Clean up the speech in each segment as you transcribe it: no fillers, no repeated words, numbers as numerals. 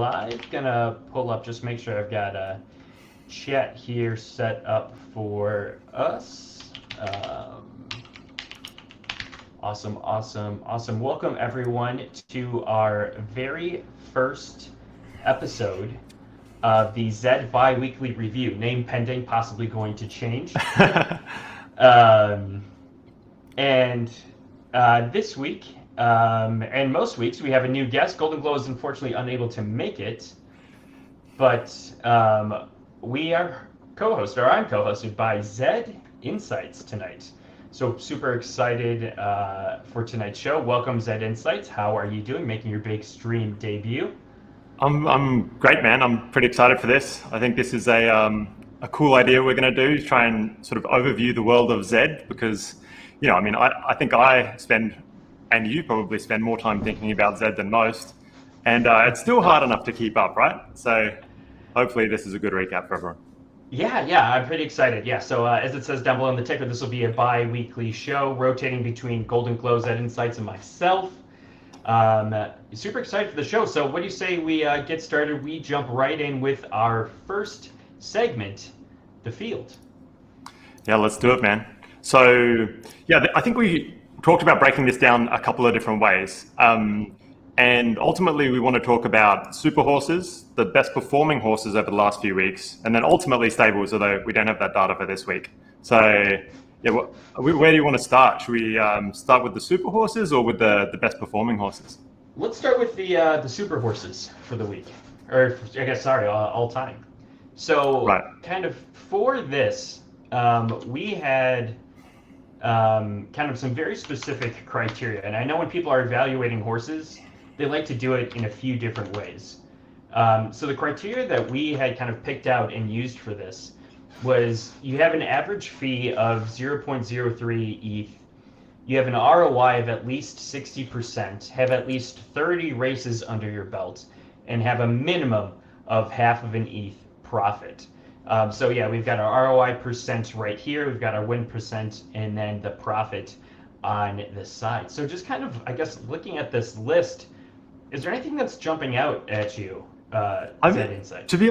live. Gonna pull up, just make sure I've got a chat here set up for us. Awesome. Welcome everyone to our very first episode of the Zed bi-weekly review. Name pending, possibly going to change. And this week, and most weeks, we have a new guest. Golden Glow is unfortunately unable to make it, but we are co-hosted, or I'm co-hosted by Zed Insights tonight. So super excited for tonight's show. Welcome, Zed Insights. How are you doing? Making your big stream debut. I'm great, man. I'm pretty excited for this. I think this is a cool idea we're going to do, try and sort of overview the world of Zed, because, I think I spend, and you probably spend more time thinking about Zed than most, and it's still hard enough to keep up, right? So hopefully this is a good recap for everyone. Yeah, I'm pretty excited. Yeah, so as it says down below in the ticker, this will be a bi-weekly show rotating between Golden Glow, Zed Insights, and myself. Super excited for the show. So what do you say we get started? We jump right in with our first segment, The Field. Yeah, let's do it, man. So, yeah, I think we talked about breaking this down a couple of different ways. And ultimately, we want to talk about super horses, the best performing horses over the last few weeks, and then ultimately stables, although we don't have that data for this week. So, yeah, where do you want to start? Should we start with the super horses or with the best performing horses? Let's start with the super horses for the week, or I guess, sorry, all time. So, right. Kind of for this, we had kind of some very specific criteria, and I know when people are evaluating horses, they like to do it in a few different ways. So the criteria that we had kind of picked out and used for this was you have an average fee of 0.03 ETH, you have an ROI of at least 60%, have at least 30 races under your belt, and have a minimum of half of an ETH profit. So yeah, we've got our ROI percent right here, we've got our win percent, and then the profit on the side. So just kind of, I guess, looking at this list, is there anything that's jumping out at you, Zed Insight? To be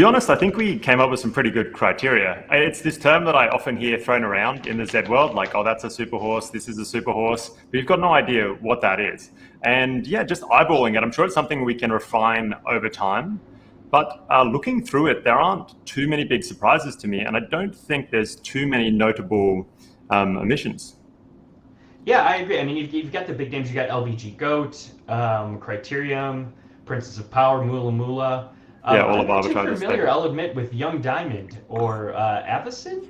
honest, I think we came up with some pretty good criteria. It's this term that I often hear thrown around in the Zed world, like, oh, that's a super horse, this is a super horse, but you've got no idea what that is. And yeah, just eyeballing it, I'm sure it's something we can refine over time. But looking through it, there aren't too many big surprises to me, and I don't think there's too many notable omissions. Yeah, I agree. I mean, you've got the big names. You got LBG Goat, Criterium, Princess of Power, Mula Mula. Yeah, all of I'm not too arbitrage. familiar, I'll admit, with Young Diamond or Avacyn.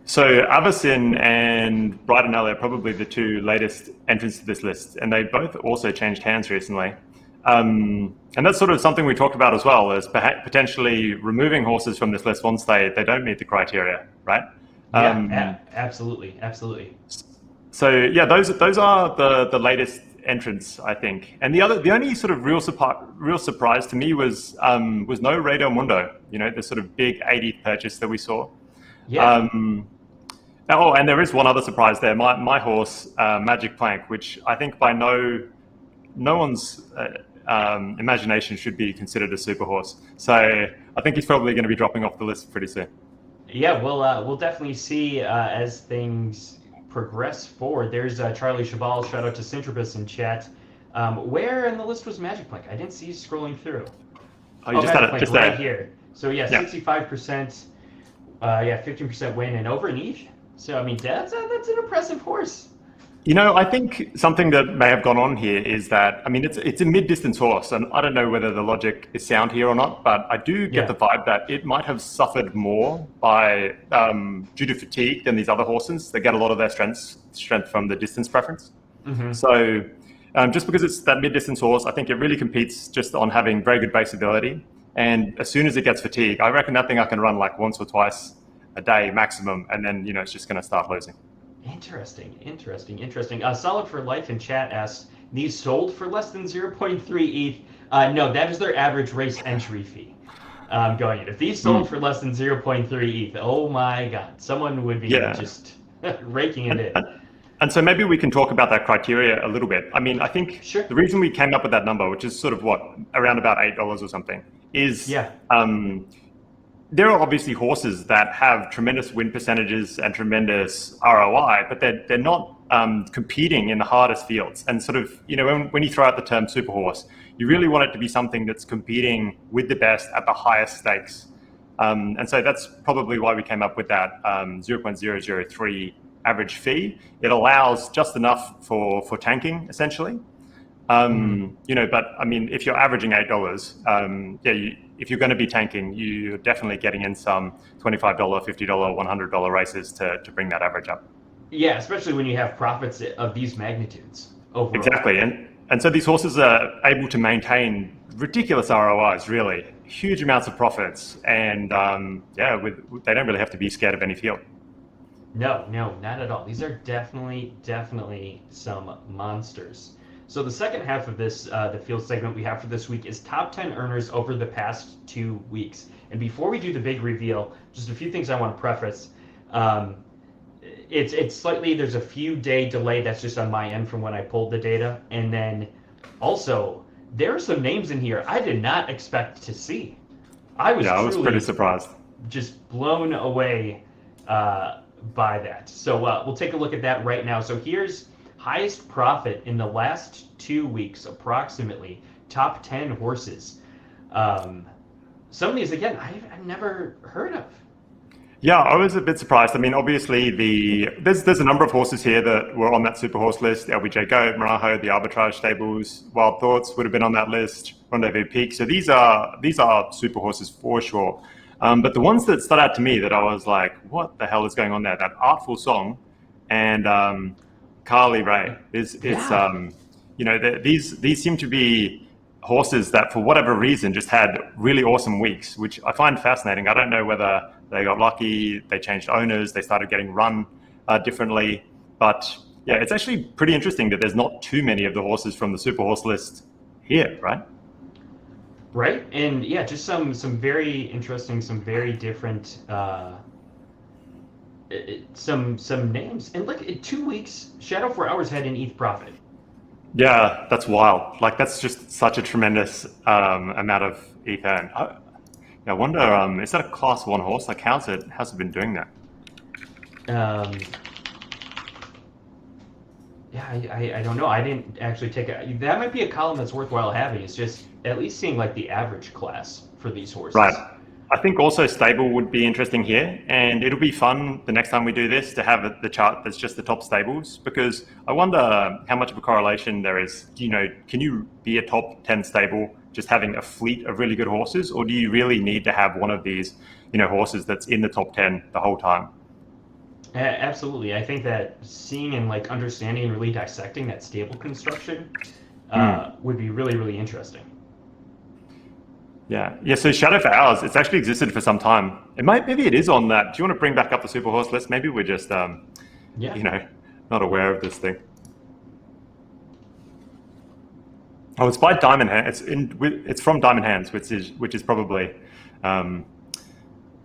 So Avacyn and Bright and Early are probably the two latest entrants to this list, and they both also changed hands recently. And that's sort of something we talked about as well, as potentially removing horses from this list once they don't meet the criteria, right? Yeah, absolutely. So yeah, those are the latest entrants, I think. And the only sort of real surprise to me was no Radio Mundo. You know, the sort of big 80th purchase that we saw. Yeah. And there is one other surprise there. My horse, Magic Plank, which I think by no one's imagination should be considered a super horse. So I think he's probably going to be dropping off the list pretty soon. Yeah, we'll definitely see as things progress forward. There's Charlie Chabal, shout out to Syntropus in chat. Where in the list was Magic Plank? I didn't see you scrolling through. You just had it just right there. Here. So yeah, 65%, 15% win and over an ETH. So I mean, that's an impressive horse. You know, I think something that may have gone on here is that, I mean, it's a mid-distance horse, and I don't know whether the logic is sound here or not, but I do get the vibe that it might have suffered more by due to fatigue than these other horses. They get a lot of their strength from the distance preference. Mm-hmm. So just because it's that mid-distance horse, I think it really competes just on having very good base ability. And as soon as it gets fatigue, I reckon that thing I can run like once or twice a day maximum, and then, you know, it's just going to start losing. Interesting. Solid for Life in chat asks, these sold for less than 0.3 ETH? No, that is their average race entry fee going in. If these sold for less than 0.3 ETH, oh my God, someone would be just raking it in. And so maybe we can talk about that criteria a little bit. I mean, I think Sure. the reason we came up with that number, which is sort of what, around about $8 or something, is Yeah. there are obviously horses that have tremendous win percentages and tremendous ROI, but they're not competing in the hardest fields. And sort of, when you throw out the term super horse, you really want it to be something that's competing with the best at the highest stakes. And so that's probably why we came up with that 0.003 average fee. It allows just enough for tanking, essentially. But I mean, if you're averaging $8, if you're going to be tanking, you're definitely getting in some $25, $50, $100 races to bring that average up. Yeah, especially when you have profits of these magnitudes overall. Exactly, and so these horses are able to maintain ridiculous ROIs, really huge amounts of profits, and they don't really have to be scared of any field. No, no, not at all. These are definitely some monsters. So the second half of this, the field segment we have for this week is top 10 earners over the past 2 weeks. And before we do the big reveal, just a few things I want to preface. Um, it's slightly, there's a few day delay that's just on my end from when I pulled the data. And then also, there are some names in here I did not expect to see. I was Yeah, I was pretty truly surprised. just blown away by that. So we'll take a look at that right now. So here's highest profit in the last 2 weeks, approximately. Top 10 horses. Um, some of these, again, I've never heard of. Yeah, I was a bit surprised. I mean, obviously, there's a number of horses here that were on that super horse list. LBJ Goat, Marajo, the Arbitrage Stables, Wild Thoughts would have been on that list. Rendezvous Peak. So these are super horses for sure. But the ones that stood out to me that I was like, what the hell is going on there? That Artful Song and Carly Ray is Yeah, these seem to be horses that for whatever reason just had really awesome weeks, which I find fascinating. I don't know whether they got lucky, they changed owners, they started getting run differently, but yeah, it's actually pretty interesting that there's not too many of the horses from the super horse list here, right? right. And yeah, just some very interesting, some very different, some names. And look, in 2 weeks, Shadow 4 Hours had an ETH profit. Yeah, that's wild. Like that's just such a tremendous amount of ether. I wonder, is that a class one horse? Like, how's it been doing that? Um, Yeah, I don't know. I didn't actually take it. That might be a column that's worthwhile having. It's just at least seeing like the average class for these Right. horses. I think also stable would be interesting here, and it'll be fun the next time we do this to have the chart that's just the top stables, because I wonder how much of a correlation there is. Can you be a top 10 stable just having a fleet of really good horses, or do you really need to have one of these, horses that's in the top 10 the whole time? Absolutely. I think that seeing and like understanding and really dissecting that stable construction Hmm. would be really interesting. Yeah, yeah. So Shadow for Hours, it's actually existed for some time. Maybe it is on that. Do you want to bring back up the Super Horse list? Maybe we're just, Yeah. you know, not aware of this thing. Oh, it's by Diamond Hand. It's from Diamond Hands, which is probably, um,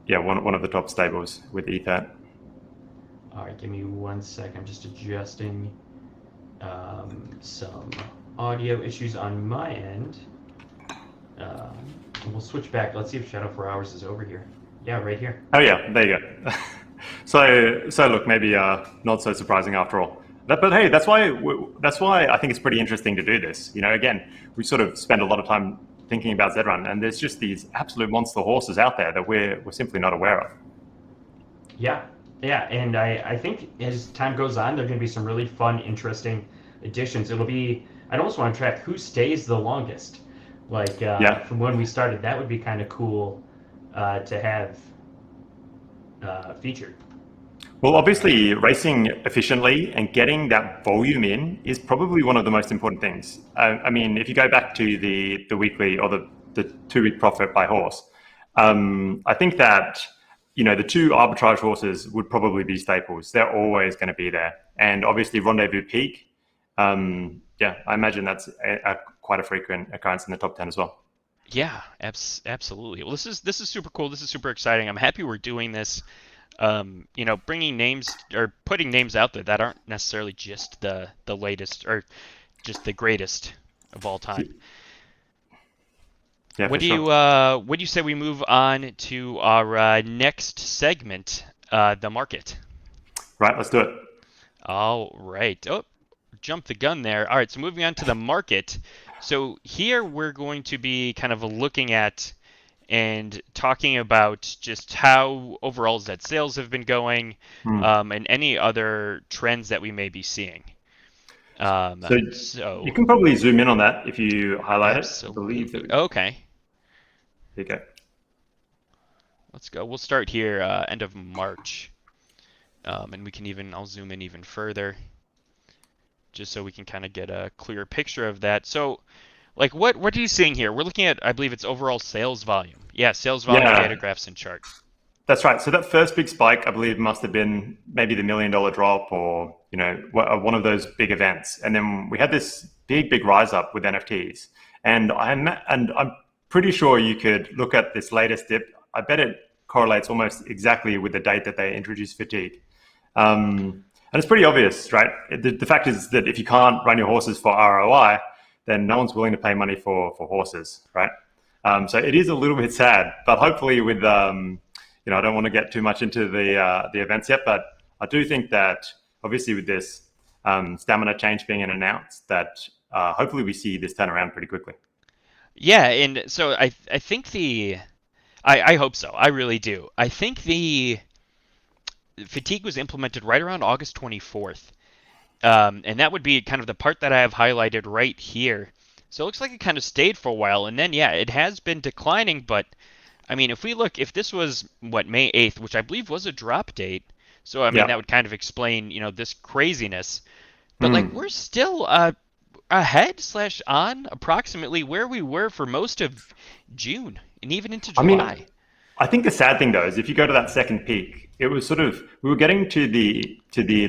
yeah, one of the top stables with Ether. All right. Give me 1 sec. I'm just adjusting some audio issues on my end. Um, and we'll switch back. Let's see if Shadow 4 Hours is over here. Yeah, right here. Oh yeah, there you go. So look, maybe not so surprising after all. But hey, that's why I think it's pretty interesting to do this. Again, we sort of spend a lot of time thinking about Zed.Run, and there's just these absolute monster horses out there that we're simply not aware of. Yeah, yeah, and I think as time goes on, there are going to be some really fun, interesting additions. It'll be, I'd almost want to track who stays the longest. Like Yeah. from when we started, that would be kind of cool to have featured. Well, obviously, racing efficiently and getting that volume in is probably one of the most important things. I mean, if you go back to the weekly or the 2 week profit by horse, I think that the two arbitrage horses would probably be staples. They're always going to be there, and obviously Rendezvous Peak. Yeah, I imagine that's quite a frequent occurrence in the top 10 as well. Yeah, absolutely. Well, this is super cool. This is super exciting. I'm happy we're doing this. bringing names or putting names out there that aren't necessarily just the latest or just the greatest of all time. Yeah, What for do sure. you say we move on to our next segment, the market? Right, let's do it. All right. Oh, jump the gun there. All right, so moving on to the market. So here we're going to be kind of looking at and talking about just how overall Zed sales have been going, Hmm. and any other trends that we may be seeing. So you So can probably zoom in on that if you highlight it. I believe that absolutely. Okay, there you go. let's go. We'll start here, end of March, and we can even I'll zoom in even further just so we can kind of get a clearer picture of that. So, like, what are you seeing here? We're looking at, I believe it's overall sales volume. Yeah, sales volume data Yeah, graphs and chart. that's right. So that first big spike, I believe, must have been maybe the $1 million drop, or one of those big events. And then we had this big rise up with NFTs. And I'm pretty sure you could look at this latest dip. I bet it correlates almost exactly with the date that they introduced fatigue. And it's pretty obvious, right? The fact is that if you can't run your horses for ROI, then no one's willing to pay money for horses, right? So it is a little bit sad, but hopefully with I don't want to get too much into the events yet, but I do think that obviously with this stamina change being announced, that hopefully we see this turn around pretty quickly. Yeah, and so I think I hope so. I really do. I think the fatigue was implemented right around August 24th. And that would be kind of the part that I have highlighted right here. So it looks like it kind of stayed for a while, and then yeah, it has been declining. But I mean, if this was what May 8th, which I believe was a drop date, so I mean Yeah. that would kind of explain this craziness. But like Mm. we're still ahead slash on approximately where we were for most of June and even into I mean, July. I think the sad thing though is if you go to that second peak, it was sort of we were getting to the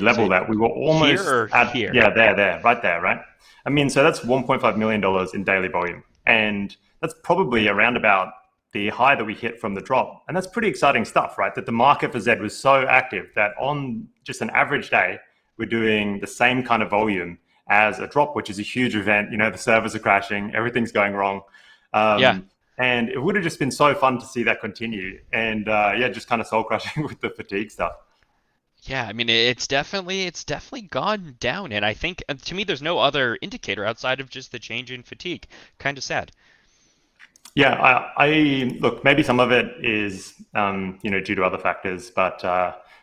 level So that we were here almost or at. here? Yeah, there, right there, right. I mean, so that's $1.5 million in daily volume, and that's probably around about the high that we hit from the drop, and that's pretty exciting stuff, right? That the market for Z was so active that on just an average day, we're doing the same kind of volume as a drop, which is a huge event. The servers are crashing, everything's going wrong. Yeah. And it would have just been so fun to see that continue. And yeah, just kind of soul crushing with the fatigue stuff. Yeah, I mean it's definitely gone down, and I think to me there's no other indicator outside of just the change in fatigue. Kind of sad. Yeah, I look. Maybe some of it is due to other factors, but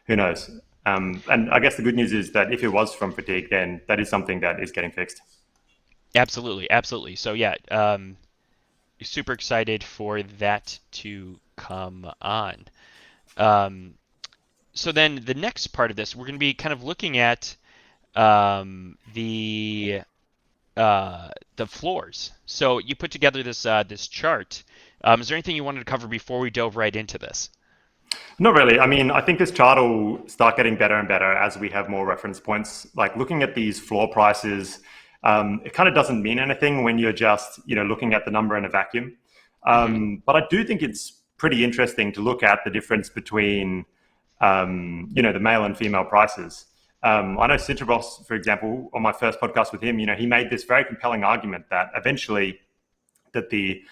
who knows? And I guess the good news is that if it was from fatigue, then that is something that is getting fixed. Absolutely, absolutely. So yeah, super excited for that to come on. Um, so then the next part of this, we're going to be kind of looking at the floors. So you put together this chart. Is there anything you wanted to cover before we dove right into this? Not really. I mean, I think this chart will start getting better and better as we have more reference points. Like looking at these floor prices, it kind of doesn't mean anything when you're just looking at the number in a vacuum. Hmm. But I do think it's pretty interesting to look at the difference between the male and female prices. I know Cintrabos, for example, on my first podcast with him, he made this very compelling argument that eventually that the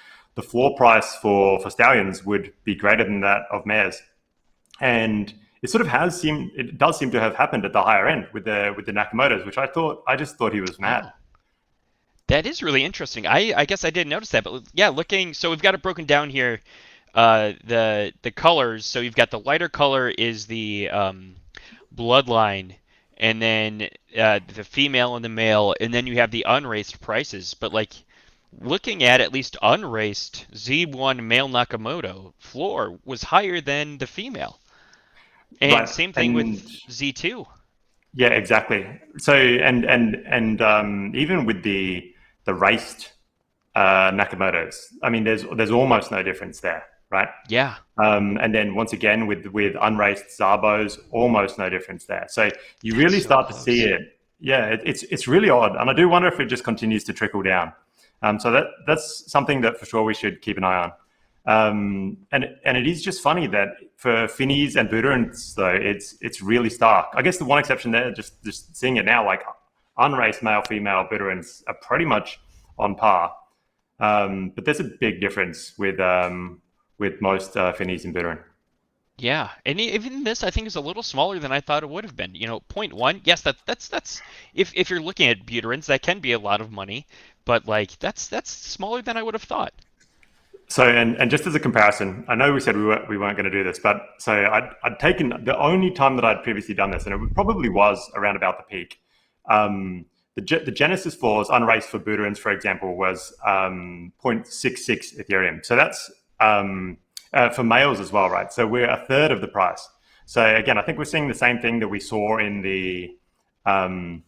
floor price for stallions would be greater than that of mares, and it does seem to have happened at the higher end with the Nakamoto's, which I just thought he was mad. Oh, that is really interesting. I guess I didn't notice that, but yeah, looking. So we've got it broken down here. The colors. So you've got the lighter color is the bloodline, and then the female and the male, and then you have the unraced prices. But like looking at least unraced Z1 male Nakamoto floor was higher than the female, and Right. same thing And with Z2. yeah, exactly. So and even with the raced Nakamoto's, I mean, there's almost no difference there, right? Yeah, And then once again with unraced Zabos, almost no difference there. So you that's really so start to see close. it. Yeah, it's really odd, and I do wonder if it just continues to trickle down. So that's something that for sure we should keep an eye on. And it is just funny that for Finnies and Buderans, though, it's really stark. I guess the one exception there, just seeing it now, like unraced male, female Buderans are pretty much on par. But there's a big difference with most Finnies and Buderan. Yeah, and even this I think is a little smaller than I thought it would have been. You know, point 0.1. Yes, that's if you're looking at buterans, that can be a lot of money, but like that's smaller than I would have thought. So, and just as a comparison, I know we said we weren't going to do this, but so I'd taken the only time that I'd previously done this, and it probably was around about the peak. The Genesis floors unraced for Buterans, for example, was 0.66 Ethereum. So that's for males as well, right? So we're a third of the price. So again, I think we're seeing the same thing that we saw in the in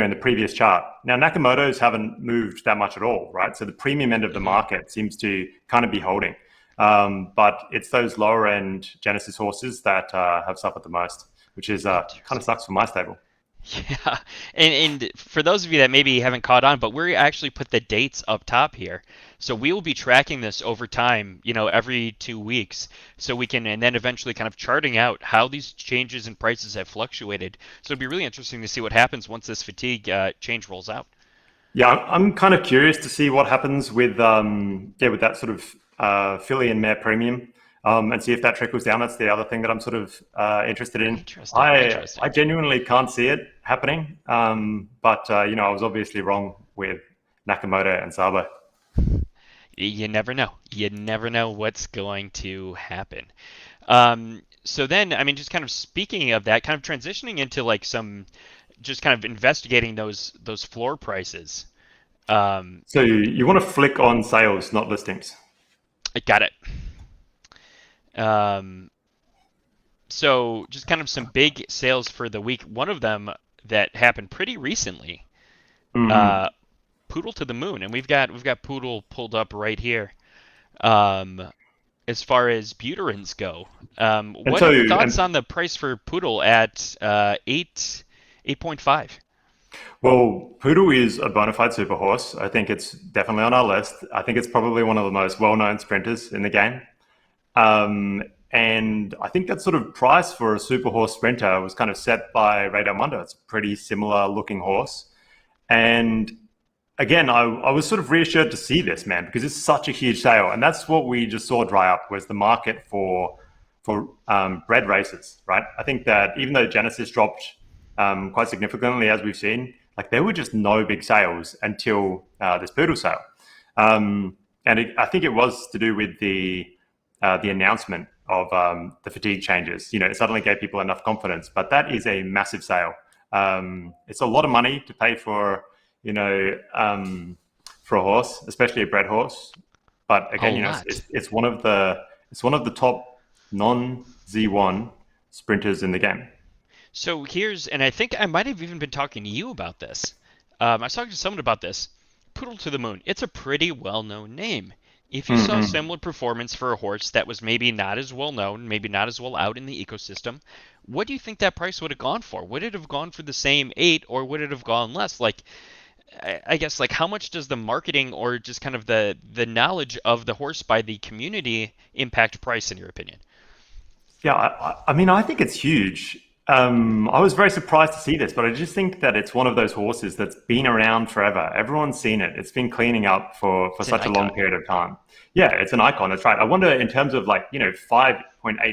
the previous chart. Now, Nakamoto's haven't moved that much at all, right? So the premium end of the market seems to kind of be holding. But it's those lower end Genesis horses that have suffered the most, which is kind of sucks for my stable. Yeah, and for those of you that maybe haven't caught on, but we actually put the dates up top here, so we will be tracking this over time, you know, every 2 weeks, so we can, and then eventually kind of charting out how these changes in prices have fluctuated. So it'd be really interesting to see what happens once this fatigue change rolls out. Yeah, I'm kind of curious to see what happens with with that sort of filly and mare premium, and see if that trickles down. That's the other thing that I'm sort of interested in. Interesting, I interesting. genuinely can't see it happening, but I was obviously wrong with Nakamoto and Sabo. You never know. You never know what's going to happen. So then, I mean, just kind of speaking of that, kind of transitioning into like some, just kind of investigating those floor prices. Um, So you want to flick on sales, not listings. I got it. Um, so just kind of some big sales for the week. One of them that happened pretty recently, Mm-hmm. uh, Poodle to the Moon, and we've got Poodle pulled up right here. Um, as far as buterins go, And what so, are your thoughts and on the price for Poodle at 8.5? well, Poodle is a bona fide super horse. I think it's definitely on our list. I think it's probably one of the most well-known sprinters in the game. And I think that sort of price for a super horse sprinter was kind of set by Radar Mondo. It's a pretty similar looking horse. And again, I was sort of reassured to see this, man, because it's such a huge sale. And that's what we just saw dry up was the market for bred races, right? I think that even though Genesis dropped quite significantly, as we've seen, like there were just no big sales until this Poodle sale. I think it was to do with the announcement of the fatigue changes. It suddenly gave people enough confidence. But that is a massive sale. It's a lot of money to pay for, for a horse, especially a bred horse. But A again, lot. it's one of the top non Z1 sprinters in the game. So here's, and I think I might have even been talking to you about this. I was talking to someone about this. Poodle to the Moon. It's a pretty well-known name. If you saw Mm-mm. similar performance for a horse that was maybe not as well known, maybe not as well out in the ecosystem, what do you think that price would have gone for? Would it have gone for the same 8 or would it have gone less? Like, I guess like how much does the marketing or just kind of the knowledge of the horse by the community impact price in your opinion? Yeah, I mean, I think it's huge. I was very surprised to see this, but I just think that it's one of those horses that's been around forever. Everyone's seen it. It's been cleaning up for It's an such a long icon. period of time. Yeah, it's an icon. That's right. I wonder in terms of like, 5.8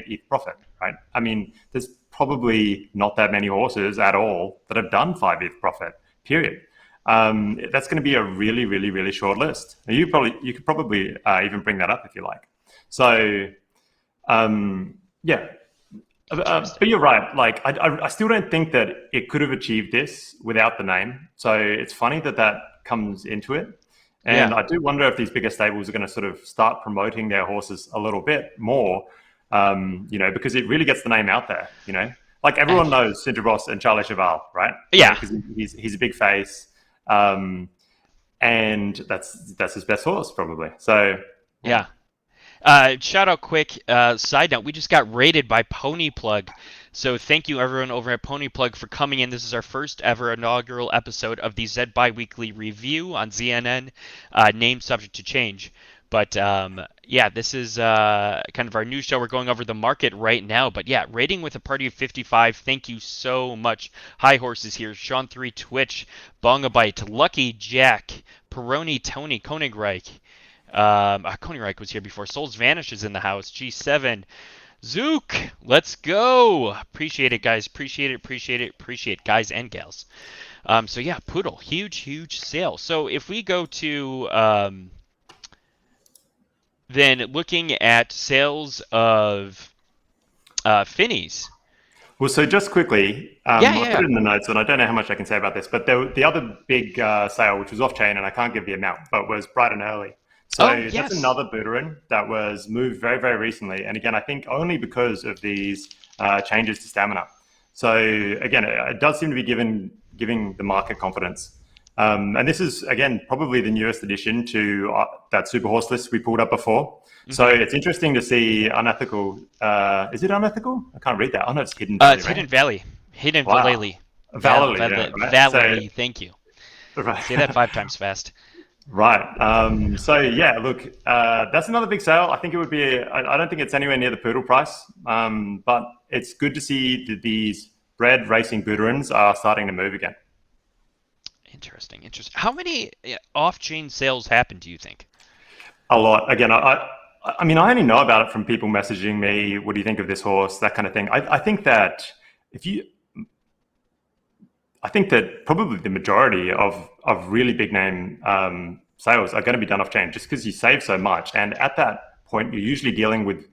ETH profit, right? I mean, there's probably not that many horses at all that have done 5 ETH profit, period. That's going to be a really, really, really short list. And you could probably even bring that up if you like. So, yeah, Interesting. but you're right. Like, I still don't think that it could have achieved this without the name. So it's funny that that comes into it. And Yeah. I do wonder if these bigger stables are going to sort of start promoting their horses a little bit more, because it really gets the name out there. Like everyone Abs- knows Cintra Ross and Charlie Cheval, right? Yeah. Because he's a big face, um, and that's his best horse probably. So yeah. Yeah. Shout out quick side note, we just got rated by Pony Plug. So thank you everyone over at Pony Plug for coming in. This is our first ever inaugural episode of the Zed Biweekly Review on ZNN, name subject to change. But yeah, this is kind of our news show. We're going over the market right now. But yeah, rating with a party of 55. Thank you so much. High Horses here. Sean3, Twitch, Bongabite, Lucky Jack, Peroni, Tony, Konigreich. Konigreich was here before. Souls Vanish is in the house. G7. Zook, let's go. Appreciate it, guys. Appreciate it, appreciate it, appreciate it, guys and gals. So yeah, Poodle, huge sale. So if we go to then looking at sales of Finnies. Well, so just quickly, Yeah, I yeah, put yeah. it in the notes, and I don't know how much I can say about this, but the other big sale, which was off chain, and I can't give the amount, but was bright and early. Oh, So that's yes. another Buterin that was moved very, very recently. And again, I think only because of these changes to stamina. So again, it does seem to be giving the market confidence. And this is, again, probably the newest addition to that super horse list we pulled up before. So Mm-hmm. it's interesting to see unethical. Is it unethical? I can't read that. Oh no, it's hidden value, It's right? Hidden Valley. Hidden Wow. Valley. Validly, yeah, right. So, Valley. Thank you. Say that right. 5 times fast. Right. So yeah, look, that's another big sale. I think it would be. I don't think it's anywhere near the poodle price, but it's good to see that these bred racing Buterins are starting to move again. Interesting. How many off-chain sales happen, do you think? A lot. Again, I mean, I only know about it from people messaging me. What do you think of this horse? That kind of thing. I think that if you, I think that probably the majority of really big name sales are going to be done off chain, just because you save so much. And at that point, you're usually dealing with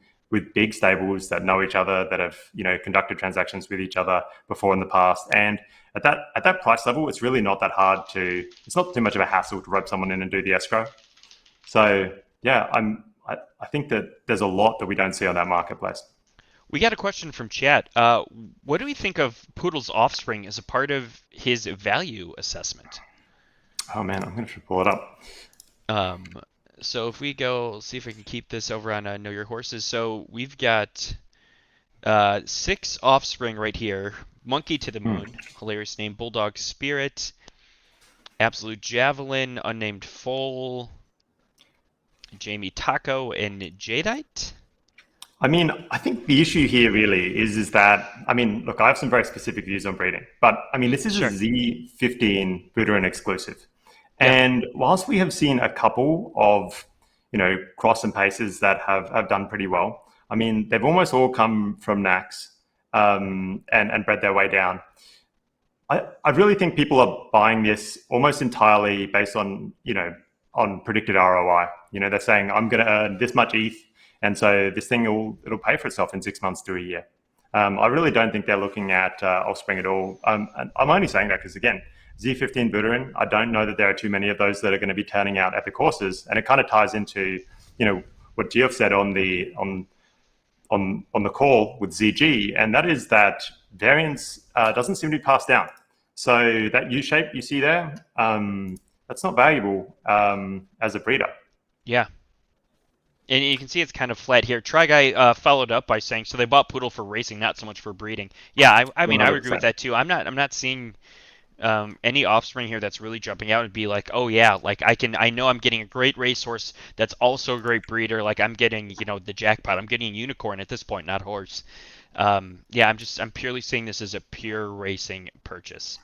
big stables that know each other, that have conducted transactions with each other before in the past. And at that price level, it's really not that hard to. It's not too much of a hassle to rope someone in and do the escrow. So yeah, I think that there's a lot that we don't see on that marketplace. We got a question from chat. What do we think of Poodle's offspring as a part of his value assessment? Oh man, I'm going to pull it up. Um, so if we go, see if I can keep this over on Know Your Horses. So we've got 6 offspring right here. Monkey to the Hmm. Moon, hilarious name. Bulldog Spirit, Absolute Javelin, Unnamed Foal, Jamie Taco, and Jadeite. I mean, I think the issue here really is that, I mean, look, I have some very specific views on breeding, but I mean, this is a Sure. Z15 Buterin exclusive. Yeah. And whilst we have seen a couple of, cross and paces that have done pretty well, I mean, they've almost all come from NACs and bred their way down. I really think people are buying this almost entirely based on, on predicted ROI. They're saying, I'm going to earn this much ETH, and so this thing it'll pay for itself in 6 months to a year. I really don't think they're looking at offspring at all. And I'm only saying that because, again, Z15 Buterin, I don't know that there are too many of those that are going to be turning out epic horses, and it kind of ties into, what Geoff said on the call with ZG, and that is that variance doesn't seem to be passed down. So that U shape you see there, that's not valuable as a breeder. Yeah. And you can see it's kind of flat here. Try Guy followed up by saying, so they bought Poodle for racing, not so much for breeding. Yeah, I mean, I would agree with 100%. that too. I'm not seeing any offspring here that's really jumping out and be like, oh yeah, like I know I'm getting a great racehorse that's also a great breeder. Like I'm getting, the jackpot. I'm getting a unicorn at this point, not horse. Yeah, I'm purely seeing this as a pure racing purchase.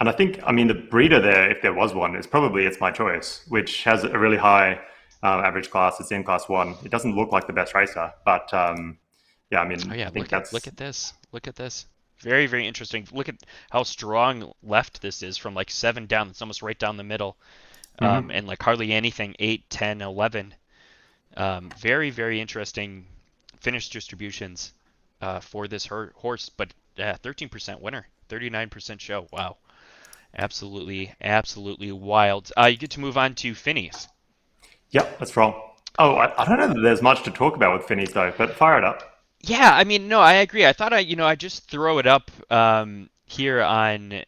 And I think, I mean, the breeder there, if there was one, is probably It's My Choice, which has a really high average class. It's in class 1. It doesn't look like the best racer, but yeah, I Oh mean, yeah, I think look that's. at this. Look at this. Very, very interesting. Look at how strong left this is from like 7 down. It's almost right down the middle. Mhm. And like hardly anything 8, 10, 11. Very, very interesting finish distributions for this horse, but 13% winner, 39% show. Wow. Absolutely, absolutely wild. You get to move on to Phineas. Yep, that's wrong. Oh, I don't know that there's much to talk about with Finnies though, but fire it up. Yeah, I mean, no, I agree. I thought I just throw it up here on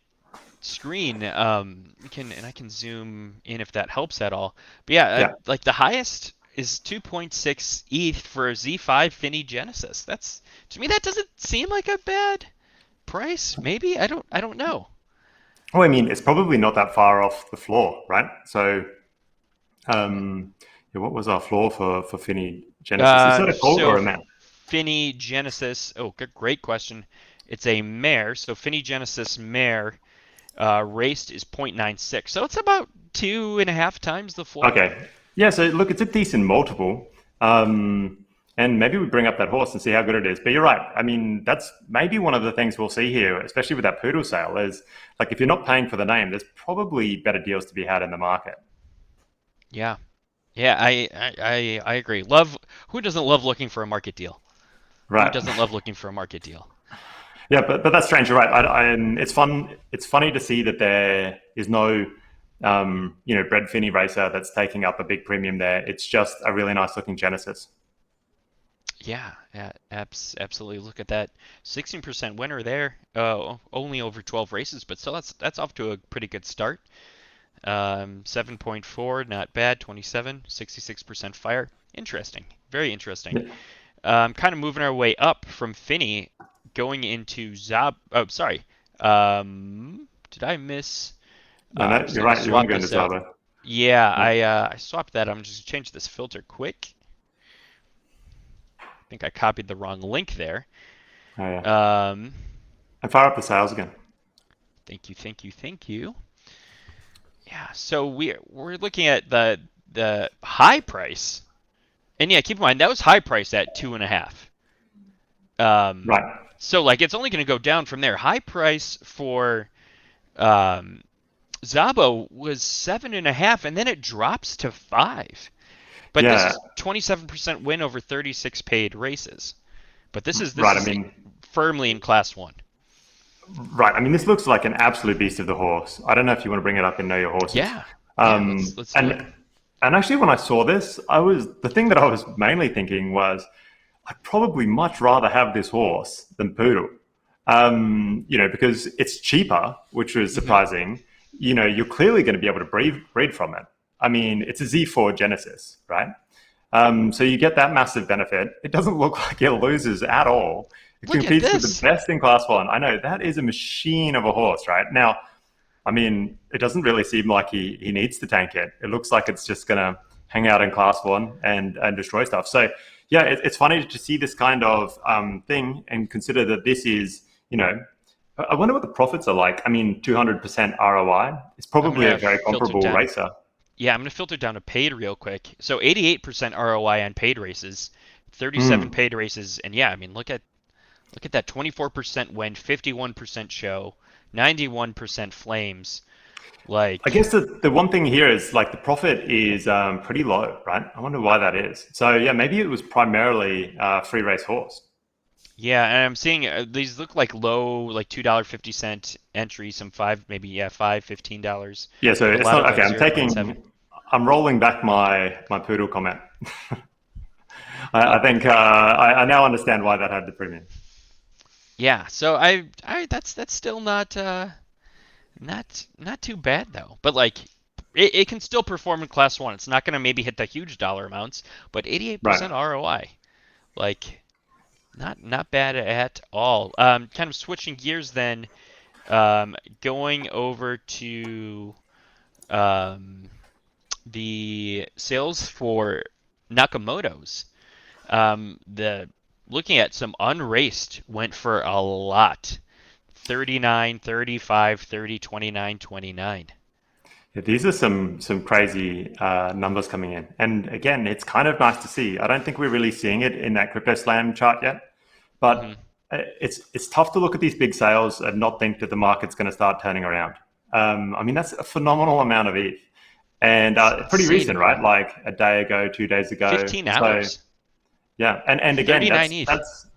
screen. I can zoom in if that helps at all. But yeah, Yeah. like the highest is 2.6 ETH for a Z5 Finny Genesis. That's to me that doesn't seem like a bad price. Maybe I don't know. Well, I mean, it's probably not that far off the floor, right? So, um, Yeah, what was our floor for Finney Genesis? Is that a colt or So a mare? Finney Genesis. Oh, great question. It's a mare. So Finney Genesis mare raced is 0.96. So it's about 2.5 times the floor. Okay. Yeah, so look, it's a decent multiple. And maybe we bring up that horse and see how good it is. But you're right. I mean, that's maybe one of the things we'll see here, especially with that poodle sale, is like if you're not paying for the name, there's probably better deals to be had in the market. Yeah. Yeah, I agree. Love who doesn't love looking for a market deal? Who Right. doesn't love looking for a market deal? Yeah, but that's strange. You're right. And it's fun. It's funny to see that there is no, bred Finney racer that's taking up a big premium there. It's just a really nice looking Genesis. Yeah, absolutely. Look at that, 16% winner there. Only over 12 races, but still that's off to a pretty good start. 7.4, not bad. 27, 66% fire. Interesting, very interesting. Yeah. Kind of moving our way up from Finney, going into Zab. Oh, sorry. Did I miss? No, I'm no, just you're gonna right. You want swap to go into this out. Zabo. Yeah, Yeah. I swapped that. I'm just gonna change this filter quick. I think I copied the wrong link there. Oh, yeah. Um, And fire up the sales again. thank you, thank you, thank you. Yeah, so we're looking at the high price, and yeah, keep in mind that was high price at 2.5. Um, Right. so like it's only going to go down from there. High price for um, Zabo was 7.5, and then it drops to 5. But this Yeah. is 27% win over 36 paid races. But this Right. I is mean, firmly in class one. right. I mean, this looks like an absolute beast of the horse. I don't know if you want to bring it up and know your horses. Yeah, yeah. Um, Let's do it. and and actually, when I saw this, the thing that I was mainly thinking was, I'd probably much rather have this horse than Poodle. Because it's cheaper, which was Hmm. surprising. You're clearly going to be able to breed from it. I mean, it's a Z4 Genesis, right? So you get that massive benefit. It doesn't look like it loses at all. It Look at competes with the this. best in class one. I know that is a machine of a horse, right? Now, I mean, it doesn't really seem like he needs to tank it. It looks like it's just going to hang out in class one and destroy stuff. So, yeah, it's funny to see this kind of thing and consider that this is, I wonder what the profits are like. I mean, 200% ROI. It's I'm probably a gonna very filter comparable down. racer. Yeah, I'm gonna filter down to paid real quick. So 88% ROI on paid races, 37 Mm. paid races, and yeah, I mean look at that 24% win, 51% show, 91% flames. I Like guess the one thing here is like the profit is pretty low, right? I wonder why that is. So yeah, maybe it was primarily free race horse. yeah, and I'm seeing these look like low, like $2.50 entry, some five, maybe yeah, $5, $15, Yeah, so but a it's lot not of okay. .07. I'm rolling back my poodle comment. I think I now understand why that had the premium. Yeah, so that's still not too bad though. But like it can still perform in class one. It's not gonna maybe hit the huge dollar amounts, but Right. 88% ROI. Like not bad at all. Kind of switching gears then, going over to um, the sales for Nakamoto's. The looking at some unraced went for a lot. 39, 35, 30, 29, 29. Yeah, these are some crazy numbers coming in, and again, it's kind of nice to see. I don't think we're really seeing it in that crypto slam chart yet, Mm-hmm. but it's tough to look at these big sales and not think that the market's going to start turning around. I mean, that's a phenomenal amount of ETH, and It's pretty insane, recent, right? man. Like a day ago, 2 days ago. 15 So hours. yeah, and again, 39 that's ETH. that's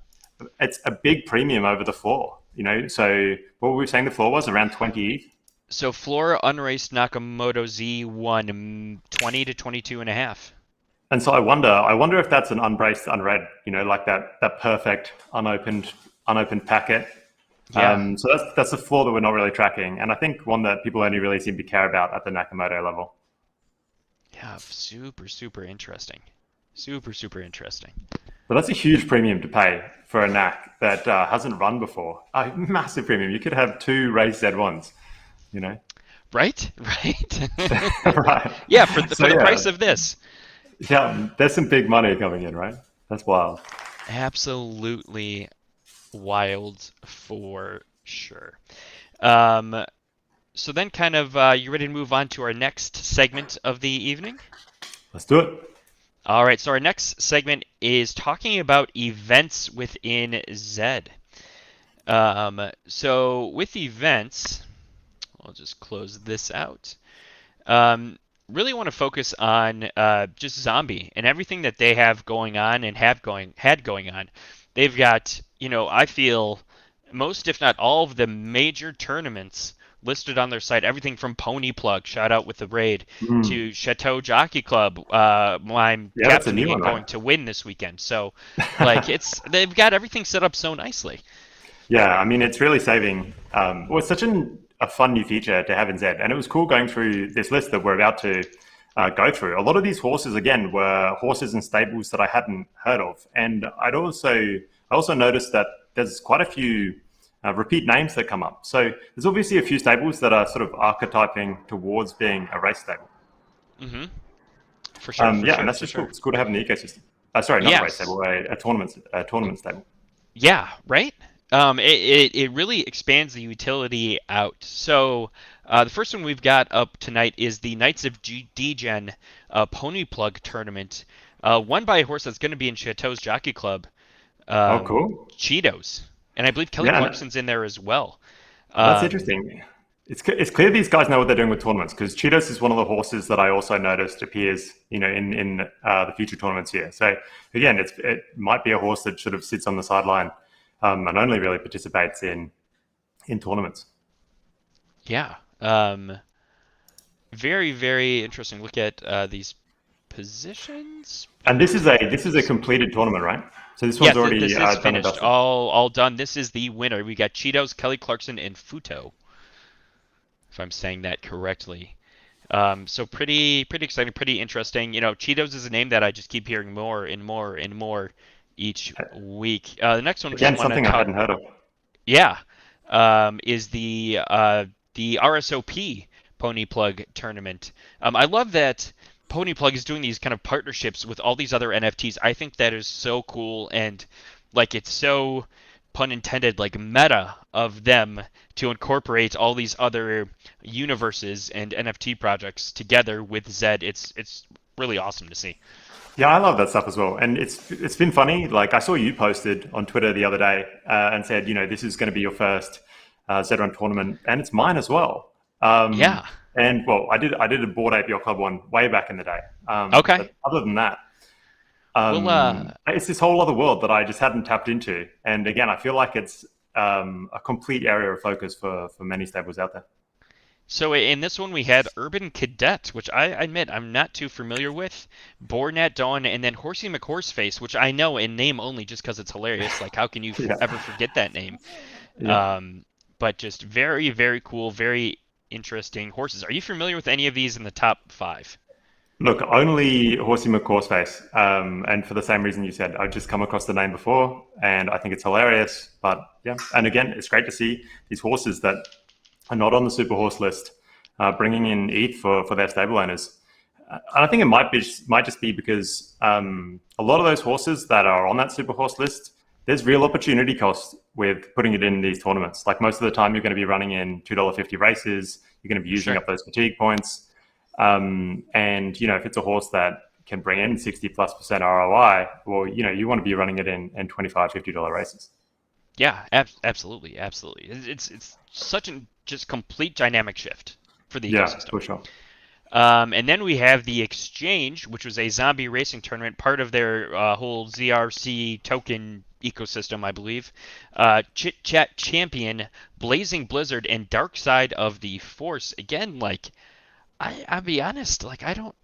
it's a big premium over the floor. So what were we saying the floor was around 20 ETH. So Flora unraced Nakamoto Z won 20 to 22 and a half. And so I wonder if that's an unbraced, unread, like that perfect unopened packet. Yeah. So that's a flaw that we're not really tracking, and I think one that people only really seem to care about at the Nakamoto level. Yeah, super interesting. Super interesting. But that's a huge premium to pay for a NAC that hasn't run before. A massive premium. You could have two race Z1s, you know. Right? Right? Right. Yeah, So for the yeah, price of this. Yeah, there's some big money coming in, right? That's wild. Absolutely wild for sure. Um, so then, kind of, you ready to move on to our next segment of the evening? Let's do it. All right, so our next segment is talking about events within Zed. So with events, I'll just close this out. Um, really want to focus on just zombie and everything that they have going on and had going on. They've got, I feel most, if not all, of the major tournaments listed on their site. Everything from Pony Plug, shout out with the raid, Mm. to Chateau Jockey Club. I'm Yeah, that's a new captaining one, and right? going to win this weekend. So, like, they've got everything set up so nicely. Yeah, I mean, it's really saving. Well, it's such a fun new feature to have in Z, and it was cool going through this list that we're about to go through. A lot of these horses, again, were horses and stables that I hadn't heard of, and I also noticed that there's quite a few repeat names that come up. So there's obviously a few stables that are sort of archetyping towards being a race stable. Hmm. For sure, for Yeah, and sure, that's for just cool. sure. It's cool to have an ecosystem. Sorry, not a race Yes. stable, a tournament stable. Yeah, right? It really expands the utility out. So the first one we've got up tonight is the Knights of Degen Pony Plug Tournament, won by a horse that's going to be in Chateau's Jockey Club, Oh, cool. Cheetos. And I believe Kelly Yeah, and Clarkson's in there as well. that's Um, interesting. It's clear these guys know what they're doing with tournaments because Cheetos is one of the horses that I also noticed appears, in the future tournaments here. So again, it might be a horse that sort of sits on the sideline and only really participates in tournaments. yeah. Very, very interesting. Look at these positions. And this is a completed tournament, right? So this one's Yes, already this is done and finished. dusted. All done. This is the winner. We got Cheetos, Kelly Clarkson, and Futo, if I'm saying that correctly. So pretty exciting, pretty interesting. Cheetos is a name that I just keep hearing more and more and more each week. The next one we just Again, want to something I talk, hadn't heard of. yeah, is the RSOP Pony Plug tournament. I love that Pony Plug is doing these kind of partnerships with all these other NFTs. I think that is so cool and like it's so pun intended like meta of them to incorporate all these other universes and NFT projects together with Zed. It's really awesome to see. Yeah, I love that stuff as well, and it's been funny. Like I saw you posted on Twitter the other day and said, this is going to be your first Zed.Run tournament, and it's mine as well. Yeah. And well, I did a Bored Ape Yacht Club one way back in the day, Okay. but other than that, Well, it's this whole other world that I just hadn't tapped into. And again, I feel like it's a complete area of focus for many stables out there. so in this one we had Urban Cadet, which I admit I'm not too familiar with, Born at Dawn, and then Horsey McHorseface, which I know in name only just because it's hilarious. Like, how can you Yeah, ever forget that name? yeah. Um, but just very, very cool, very interesting horses. Are you familiar with any of these in the top five? Look, only Horsey McCourseface, and for the same reason you said, I've just come across the name before, and I think it's hilarious. But yeah, and again, it's great to see these horses that are not on the super horse list bringing in ETH for their stable owners. And I think it might just be because a lot of those horses that are on that super horse list, there's real opportunity cost with putting it in these tournaments. Like most of the time, you're going to be running in $2.50 races. You're going to be using Sure. up those fatigue points. And if it's a horse that can bring in 60+% ROI, well, you want to be running it in $25, $50 races. Yeah, absolutely, absolutely. It's such a just complete dynamic shift for the Yeah, ecosystem. for sure. And then we have the Exchange, which was a zombie racing tournament, part of their whole ZRC token ecosystem, I believe. Chit Chat Champion, Blazing Blizzard, and Dark Side of the Force. Again, like I'll be honest, like I don't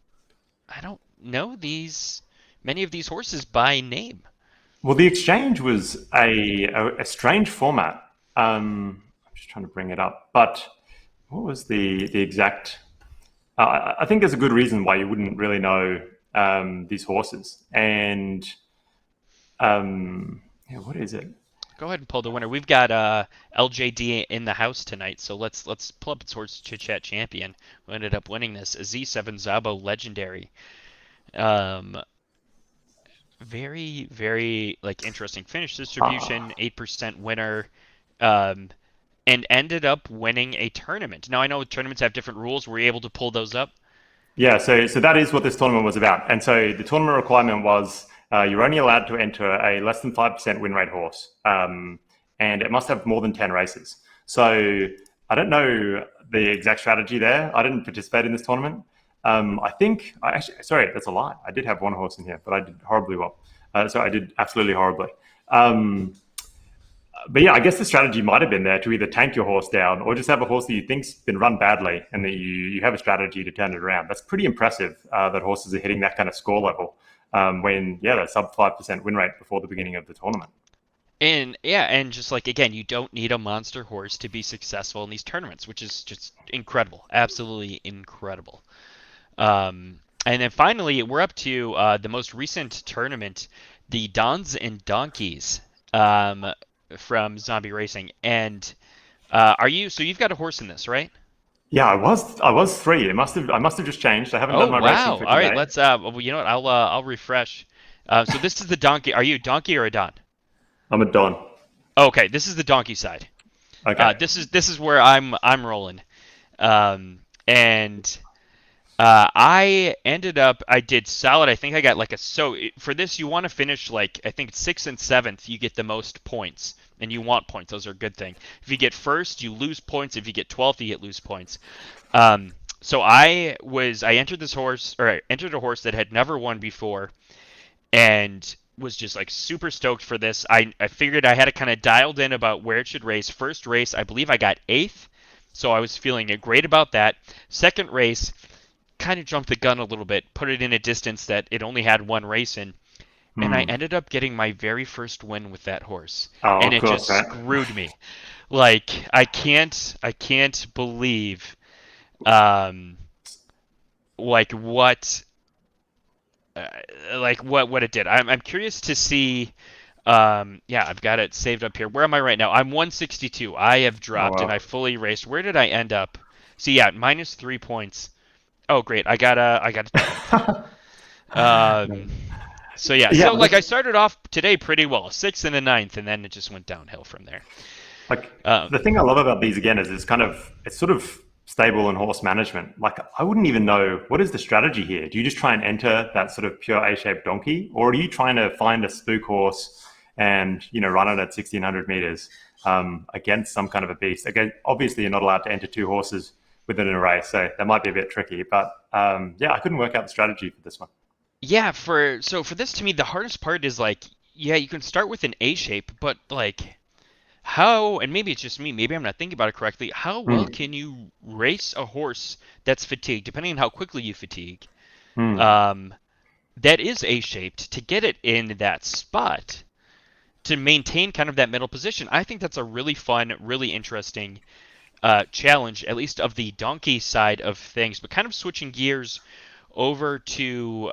know these many of these horses by name. Well, the exchange was a strange format. I'm just trying to bring it up, but what was the exact? I think there's a good reason why you wouldn't really know these horses. And yeah, what is it? Go ahead and pull the winner. We've got LJD in the house tonight, so let's pull up its horse Chit Chat Champion, who ended up winning this. A Z7 Zabo Legendary. Um, very, very like interesting finish distribution, Ah. 8% winner, um, and ended up winning a tournament. Now I know tournaments have different rules. Were you able to pull those up? Yeah, so that is what this tournament was about. And so the tournament requirement was you're only allowed to enter a less than 5% win rate horse, and it must have more than 10 races. So I don't know the exact strategy there. I didn't participate in this tournament. I think, I actually, sorry, that's a lie. I did have one horse in here, but I did horribly well. So I did absolutely horribly. Um, but yeah, I guess the strategy might have been there to either tank your horse down or just have a horse that you think's been run badly and that you have a strategy to turn it around. That's pretty impressive that horses are hitting that kind of score level when, yeah, they're sub 5% win rate before the beginning of the tournament. And yeah, and just like again, you don't need a monster horse to be successful in these tournaments, which is just incredible, absolutely incredible. And then finally, we're up to the most recent tournament, the Dons and Donkeys um, from Zombie Racing. And are you? So you've got a horse in this, right? Yeah, I was three. I must have just changed. I haven't Oh done my racing wow! for All right, today. let's. Well, you know what? I'll refresh. So this is the donkey. Are you a donkey or a Don? I'm a Don. Okay, this is the donkey side. Okay. This is where I'm rolling. And I did solid. I think I got like for this you want to finish like I think 6th and 7th you get the most points, and you want points. Those are a good thing. If you get first, you lose points. If you get 12th, you get lose points. So I entered this horse, or I entered a horse that had never won before, and was just like super stoked for this. I figured I had it kind of dialed in about where it should race. First race, I believe I got 8th, so I was feeling great about that. Second race, kind of jumped the gun a little bit, put it in a distance that it only had one race in, and I Hmm. ended up getting my very first win with that horse, Oh, and of it just course, right? screwed me. Like I can't believe um like uh, what it did. I'm curious to see. Yeah, I've got it saved up here. Where am I right now? I'm 162. I have Oh, dropped and I wow. fully raced. Where did I end up? See, yeah, minus 3 points. Oh, great. I got a 10th. Um, so yeah, Yeah, so like I started off today pretty well, a 6th and a ninth, and then it just went downhill from there. like Um, the thing I love about these again is it's sort of stable in horse management. Like I wouldn't even know what is the strategy here. Do you just try and enter that sort of pure A-shaped donkey, or are you trying to find a spook horse and run it at 1,600 meters against some kind of a beast? Again, obviously you're not allowed to enter two horses within a race, so that might be a bit tricky. But yeah, I couldn't work out the strategy for this one. yeah, for this to me, the hardest part is like, yeah, you can start with an A shape, but like how, and maybe it's just me, maybe I'm not thinking about it correctly. How well Hmm. can you race a horse that's fatigued, depending on how quickly you fatigue? Hmm. Um, that is A-shaped to get it in that spot to maintain kind of that middle position. I think that's a really fun, really interesting challenge, at least of the donkey side of things. But kind of switching gears over to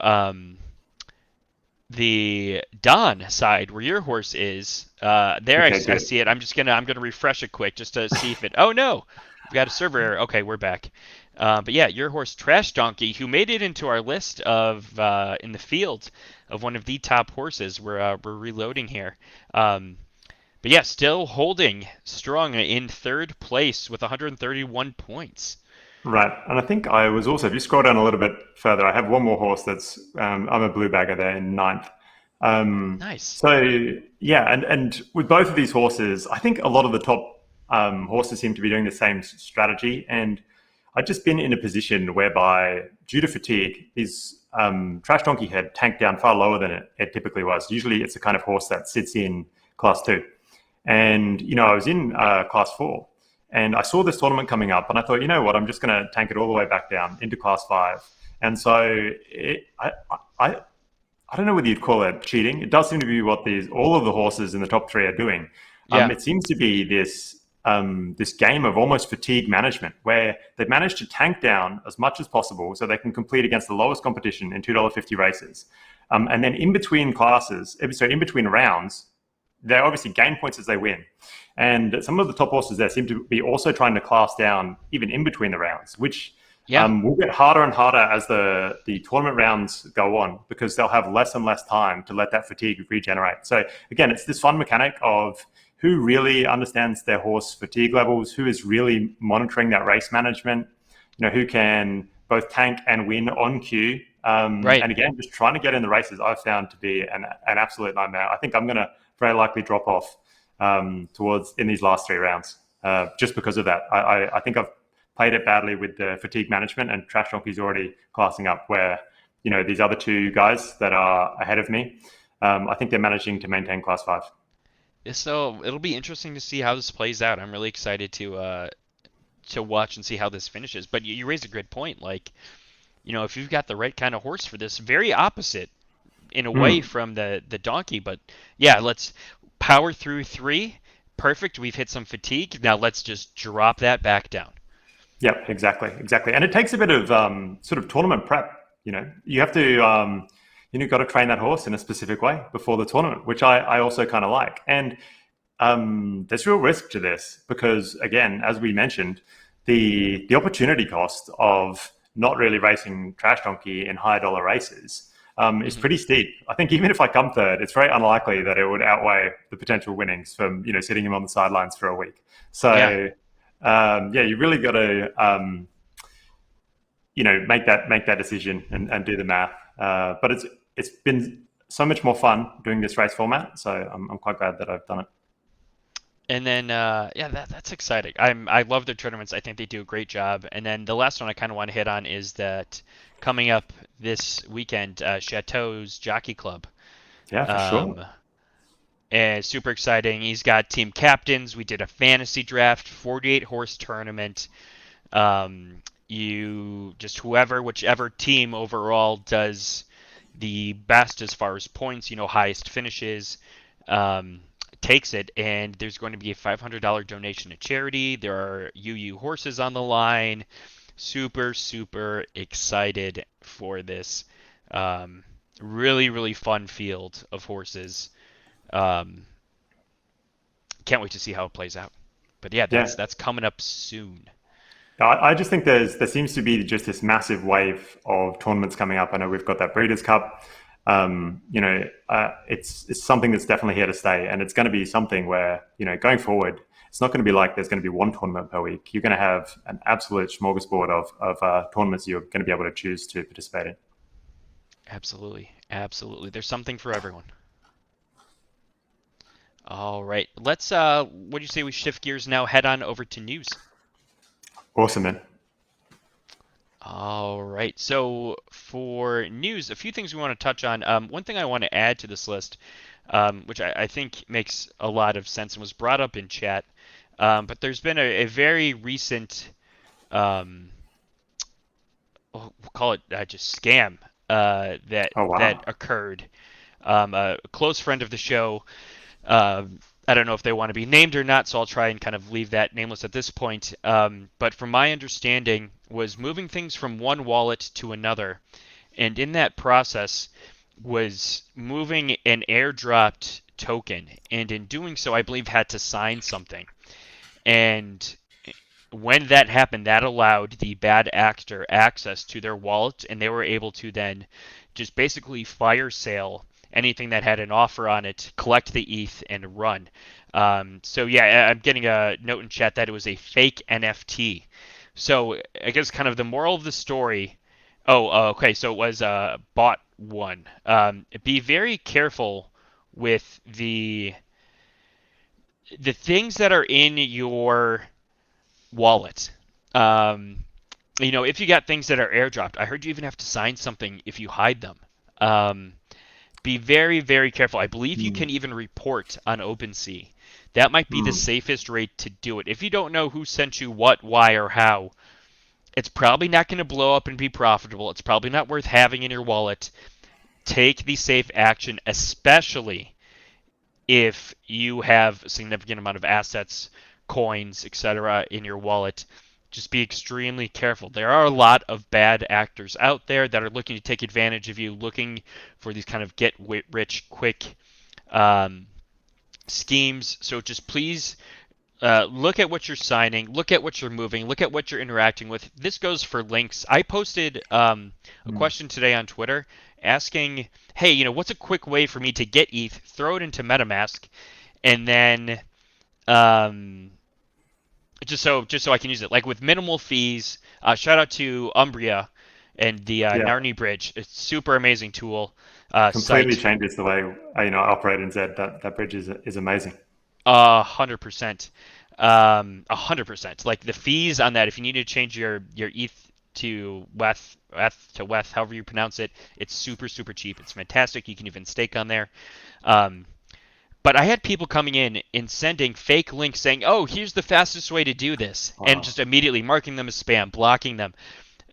the Don side, where your horse is. There, Okay, I good. see it. I'm gonna refresh it quick just to see if it. Oh no, we've got a server error. Okay, we're back. But yeah, your horse Trash Donkey, who made it into our list of in the field of one of the top horses. We're reloading here. Um, but yeah, still holding strong in third place with 131 points. Right. And I think I was also, if you scroll down a little bit further, I have one more horse that's, I'm a blue bagger there in ninth. Nice. So, yeah, and with both of these horses, I think a lot of the top horses seem to be doing the same strategy. And I've just been in a position whereby, due to fatigue, his Trash Donkey had tanked down far lower than it typically was. Usually it's the kind of horse that sits in class two. And, I was in class four and I saw this tournament coming up and I thought, you know what, I'm just going to tank it all the way back down into class five. And so I, I don't know whether you'd call it cheating. It does seem to be what all of the horses in the top three are doing. Yeah. It seems to be this game of almost fatigue management where they've managed to tank down as much as possible so they can compete against the lowest competition in $2.50 races. And then in between classes, so in between rounds, they obviously gain points as they win. And some of the top horses there seem to be also trying to class down even in between the rounds, which Yeah. will get harder and harder as the tournament rounds go on because they'll have less and less time to let that fatigue regenerate. So again, it's this fun mechanic of who really understands their horse fatigue levels, who is really monitoring that race management, who can both tank and win on cue. Right. And again, just trying to get in the races, I've found to be an absolute nightmare. I think I'm going to very likely drop off towards in these last 3 rounds just because of that. I think I've played it badly with the fatigue management, and Trash Donkey's already classing up where these other two guys that are ahead of me. I think they're managing to maintain class 5. So it'll be interesting to see how this plays out. I'm really excited to watch and see how this finishes. But you raised a good point. Like, if you've got the right kind of horse for this, very opposite in a way Mm. from the donkey. But yeah, let's power through 3. Perfect. We've hit some fatigue. Now let's just drop that back down. Yeah, exactly. And it takes a bit of sort of tournament prep. You have to got to train that horse in a specific way before the tournament, which I also kind of like. And there's real risk to this because, again, as we mentioned, the opportunity cost of not really racing Trash Donkey in high dollar races is Hmm. pretty steep. I think even if I come third, it's very unlikely that it would outweigh the potential winnings from sitting him on the sidelines for a week. Yeah. So yeah, you really got to make that decision and do the math. But it's been so much more fun doing this race format, so I'm quite glad that I've done it. And then yeah, that's exciting. I love their tournaments. I think they do a great job. And then the last one I kind of want to hit on is that coming up this weekend, Chateau's Jockey Club. Yeah, for sure. Um, and super exciting. He's got team captains. We did a fantasy draft, 48 horse tournament. You just whichever team overall does the best as far as points, highest finishes, um, takes it. And there's going to be a $500 donation to charity. There are UU horses on the line. Super, super excited for this. Um, really, really fun field of horses. Um, can't wait to see how it plays out. But yeah, Yeah, that's coming up soon. I just think there seems to be just this massive wave of tournaments coming up. I know we've got that Breeders' Cup. It's something that's definitely here to stay, and it's going to be something where going forward, it's not going to be like there's going to be one tournament per week. You're going to have an absolute smorgasbord of tournaments you're going to be able to choose to participate in. Absolutely. Absolutely. There's something for everyone. All right. Let's what do you say we shift gears now, head on over to news. Awesome, man. All right. So for news, a few things we want to touch on. One thing I want to add to this list, which I think makes a lot of sense and was brought up in chat, but there's been a very recent, um, we'll call it just scam Oh that wow. occurred. A close friend of the show. I don't know if they want to be named or not, so I'll try and kind of leave that nameless at this point. But from my understanding, was moving things from one wallet to another, and in that process was moving an airdropped token, and in doing so, I believe had to sign something. And when that happened, that allowed the bad actor access to their wallet, and they were able to then just basically fire sale anything that had an offer on it, collect the ETH, and run. So yeah, I'm getting a note in chat that it was a fake NFT. So I guess kind of the moral of the story. Oh, okay. So it was bot one. Be very careful with the things that are in your wallet. Um, if you got things that are airdropped, I heard you even have to sign something if you hide them. Um, be very, very careful. I believe you Hmm. can even report on OpenSea. That might be the Hmm. safest way to do it. If you don't know who sent you what, why, or how, it's probably not going to blow up and be profitable. It's probably not worth having in your wallet. Take the safe action, especially if you have a significant amount of assets, coins, etc. in your wallet. Just be extremely careful. There are a lot of bad actors out there that are looking to take advantage of you, looking for these kind of get rich quick um, schemes. So just please Look at what you're signing, look at what you're moving, look at what you're interacting with. This goes for links. I posted a Mm. question today on Twitter asking, hey, what's a quick way for me to get ETH, throw it into MetaMask, and then um, just so I can use it, like with minimal fees. Shout out to Umbria and the Yeah, Narni Bridge. It's a super amazing tool completely site. changes the way I operate in Zed. That bridge is amazing. 100%. 100%. Like the fees on that, if you need to change your ETH to WETH, however you pronounce it, it's super super cheap. It's fantastic. You can even stake on there. Um, but I had people coming in and sending fake links saying, "Oh, here's the fastest way to do this," and Wow. just immediately marking them as spam, blocking them.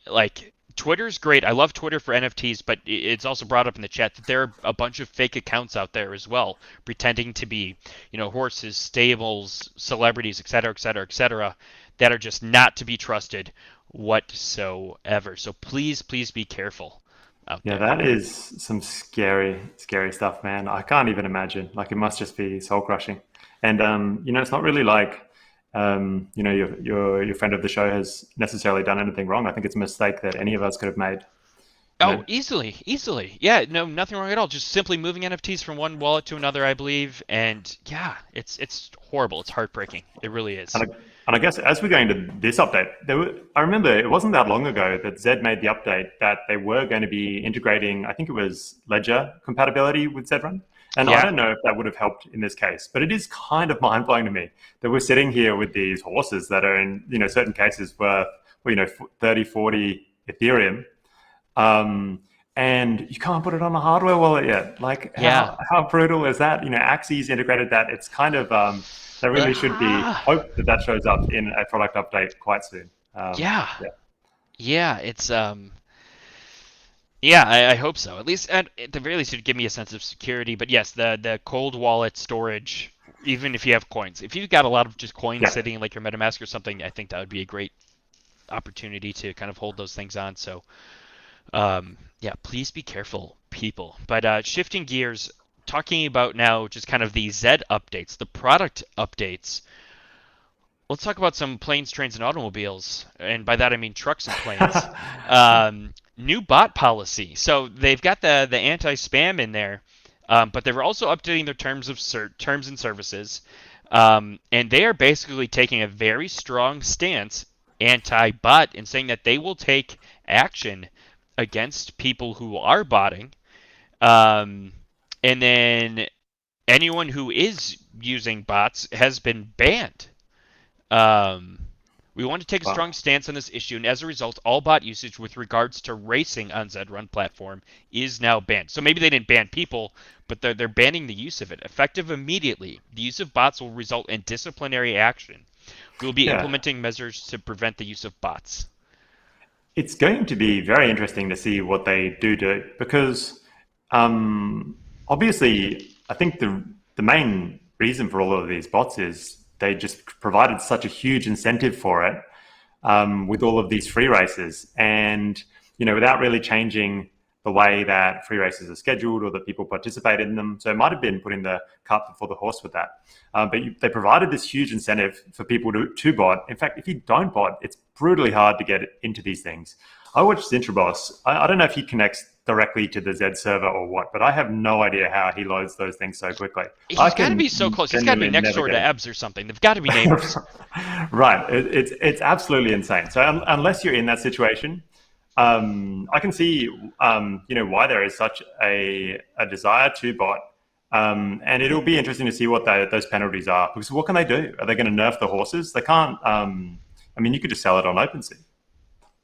Like Twitter's great. I love Twitter for NFTs, but it's also brought up in the chat that there are a bunch of fake accounts out there as well, pretending to be, horses, stables, celebrities, etc., etc., etc., that are just not to be trusted whatsoever. So please, please be careful out Yeah, there. that is some scary, scary stuff, man. I can't even imagine. Like, it must just be soul crushing. And it's not really like, your friend of the show has necessarily done anything wrong. I think it's a mistake that any of us could have made. You Oh, know, easily, easily. Yeah, no, nothing wrong at all. Just simply moving NFTs from one wallet to another, I believe. And yeah, it's horrible. It's heartbreaking. It really is. and I guess as we're going to this update, I remember it wasn't that long ago that Zed made the update that they were going to be integrating, I think it was Ledger compatibility with Zed.Run. And I Yeah, don't know if that would have helped in this case, but it is kind of mind blowing to me that we're sitting here with these horses that are in, certain cases worth, 30, 40 Ethereum. Um, and you can't put it on a hardware wallet yet. Like, yeah. how brutal is that? Axie's integrated that. It's kind of there really should be Ah, hope that that shows up in a product update quite soon. yeah, Yeah, yeah. Yeah. I hope so. At the very least, it'd give me a sense of security. But yes, the cold wallet storage, even if you have coins, if you've got a lot of just coins yeah, sitting in like your MetaMask or something, I think that would be a great opportunity to kind of hold those things on. So, yeah, please be careful, people. But shifting gears, talking about now just kind of the Z updates, the product updates. Let's talk about some planes, trains, and automobiles, and by that I mean trucks and planes. New bot policy. So they've got the anti-spam in there, but they were also updating their terms and services, and they are basically taking a very strong stance anti-bot and saying that they will take action against people who are botting, um, and then anyone who is using bots has been banned. Um, we want to take a strong wow, stance on this issue, and as a result, all bot usage with regards to racing on Zed.Run platform is now banned. So maybe they didn't ban people, but they're banning the use of it. Effective immediately, the use of bots will result in disciplinary action. We will be yeah. implementing measures to prevent the use of bots. It's going to be very interesting to see what they do because obviously I think the main reason for all of these bots is they just provided such a huge incentive for it with all of these free races, and without really changing the way that free races are scheduled or that people participate in them. So it might have been putting the cart before the horse with that. They provided this huge incentive for people to bot. In fact, if you don't bot, it's brutally hard to get into these things. I watched Zintraboss. I don't know if he connects directly to the Z server or what, but I have no idea how he loads those things so quickly. I He's got to can be so close. He's got to be genuinely next never door get to it. Ebs or something. They've got to be neighbors. Right. It's absolutely insane. So unless you're in that situation, I can see why there is such a desire to bot, and it'll be interesting to see what those penalties are. Because what can they do? Are they going to nerf the horses? They can't. I mean, you could just sell it on OpenSea.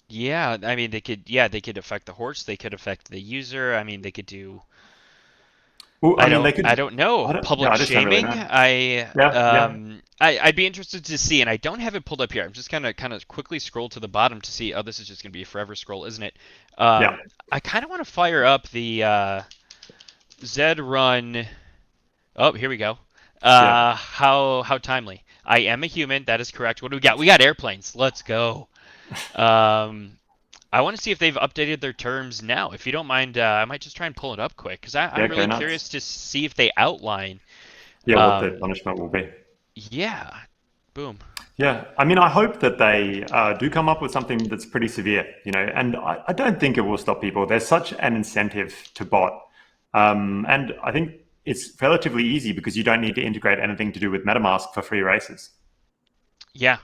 Yeah, I mean they could. Yeah, they could affect the horse. They could affect the user. I mean they could do. Well, I mean, they I could. don't know. I don't. Yeah, Public I just don't really shaming. know. Yeah, yeah, I'd be interested to see, and I don't have it pulled up here. I'm just kind of quickly scroll to the bottom to see. Oh, this is just gonna be a forever scroll, isn't it? yeah, I kind of want to fire up the Zed.Run. Oh, here we go. yeah. How timely. I am a human. That is correct. What do we got? We got airplanes. Let's go. Um, I want to see if they've updated their terms now. If you don't mind, I might just try and pull it up quick because I'm Yeah, go really nuts. curious to see if they outline. Yeah, what the Um, punishment will be. yeah. Boom. Yeah, I mean, I hope that they do come up with something that's pretty severe, and I don't think it will stop people. There's such an incentive to bot. And I think it's relatively easy because you don't need to integrate anything to do with MetaMask for free races. Yeah.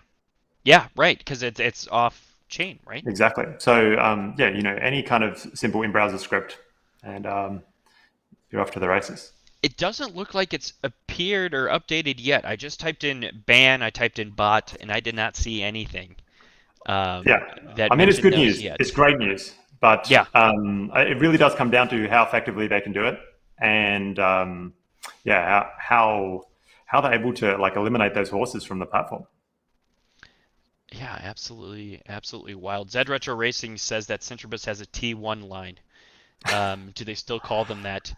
Yeah, right, because it's off chain, right? Exactly. So, yeah, any kind of simple in-browser script, and you're off to the races. It doesn't look like it's appeared or updated yet. I just typed in ban, I typed in bot, and I did not see anything Yeah, that I mean, it's mentioned good those news. It's yet. great news, but Yeah, it really does come down to how effectively they can do it, and yeah, how they're able to like eliminate those horses from the platform. yeah, absolutely, absolutely wild. Zed Retro Racing says that Centribus has a T1 line. Do they still call them that?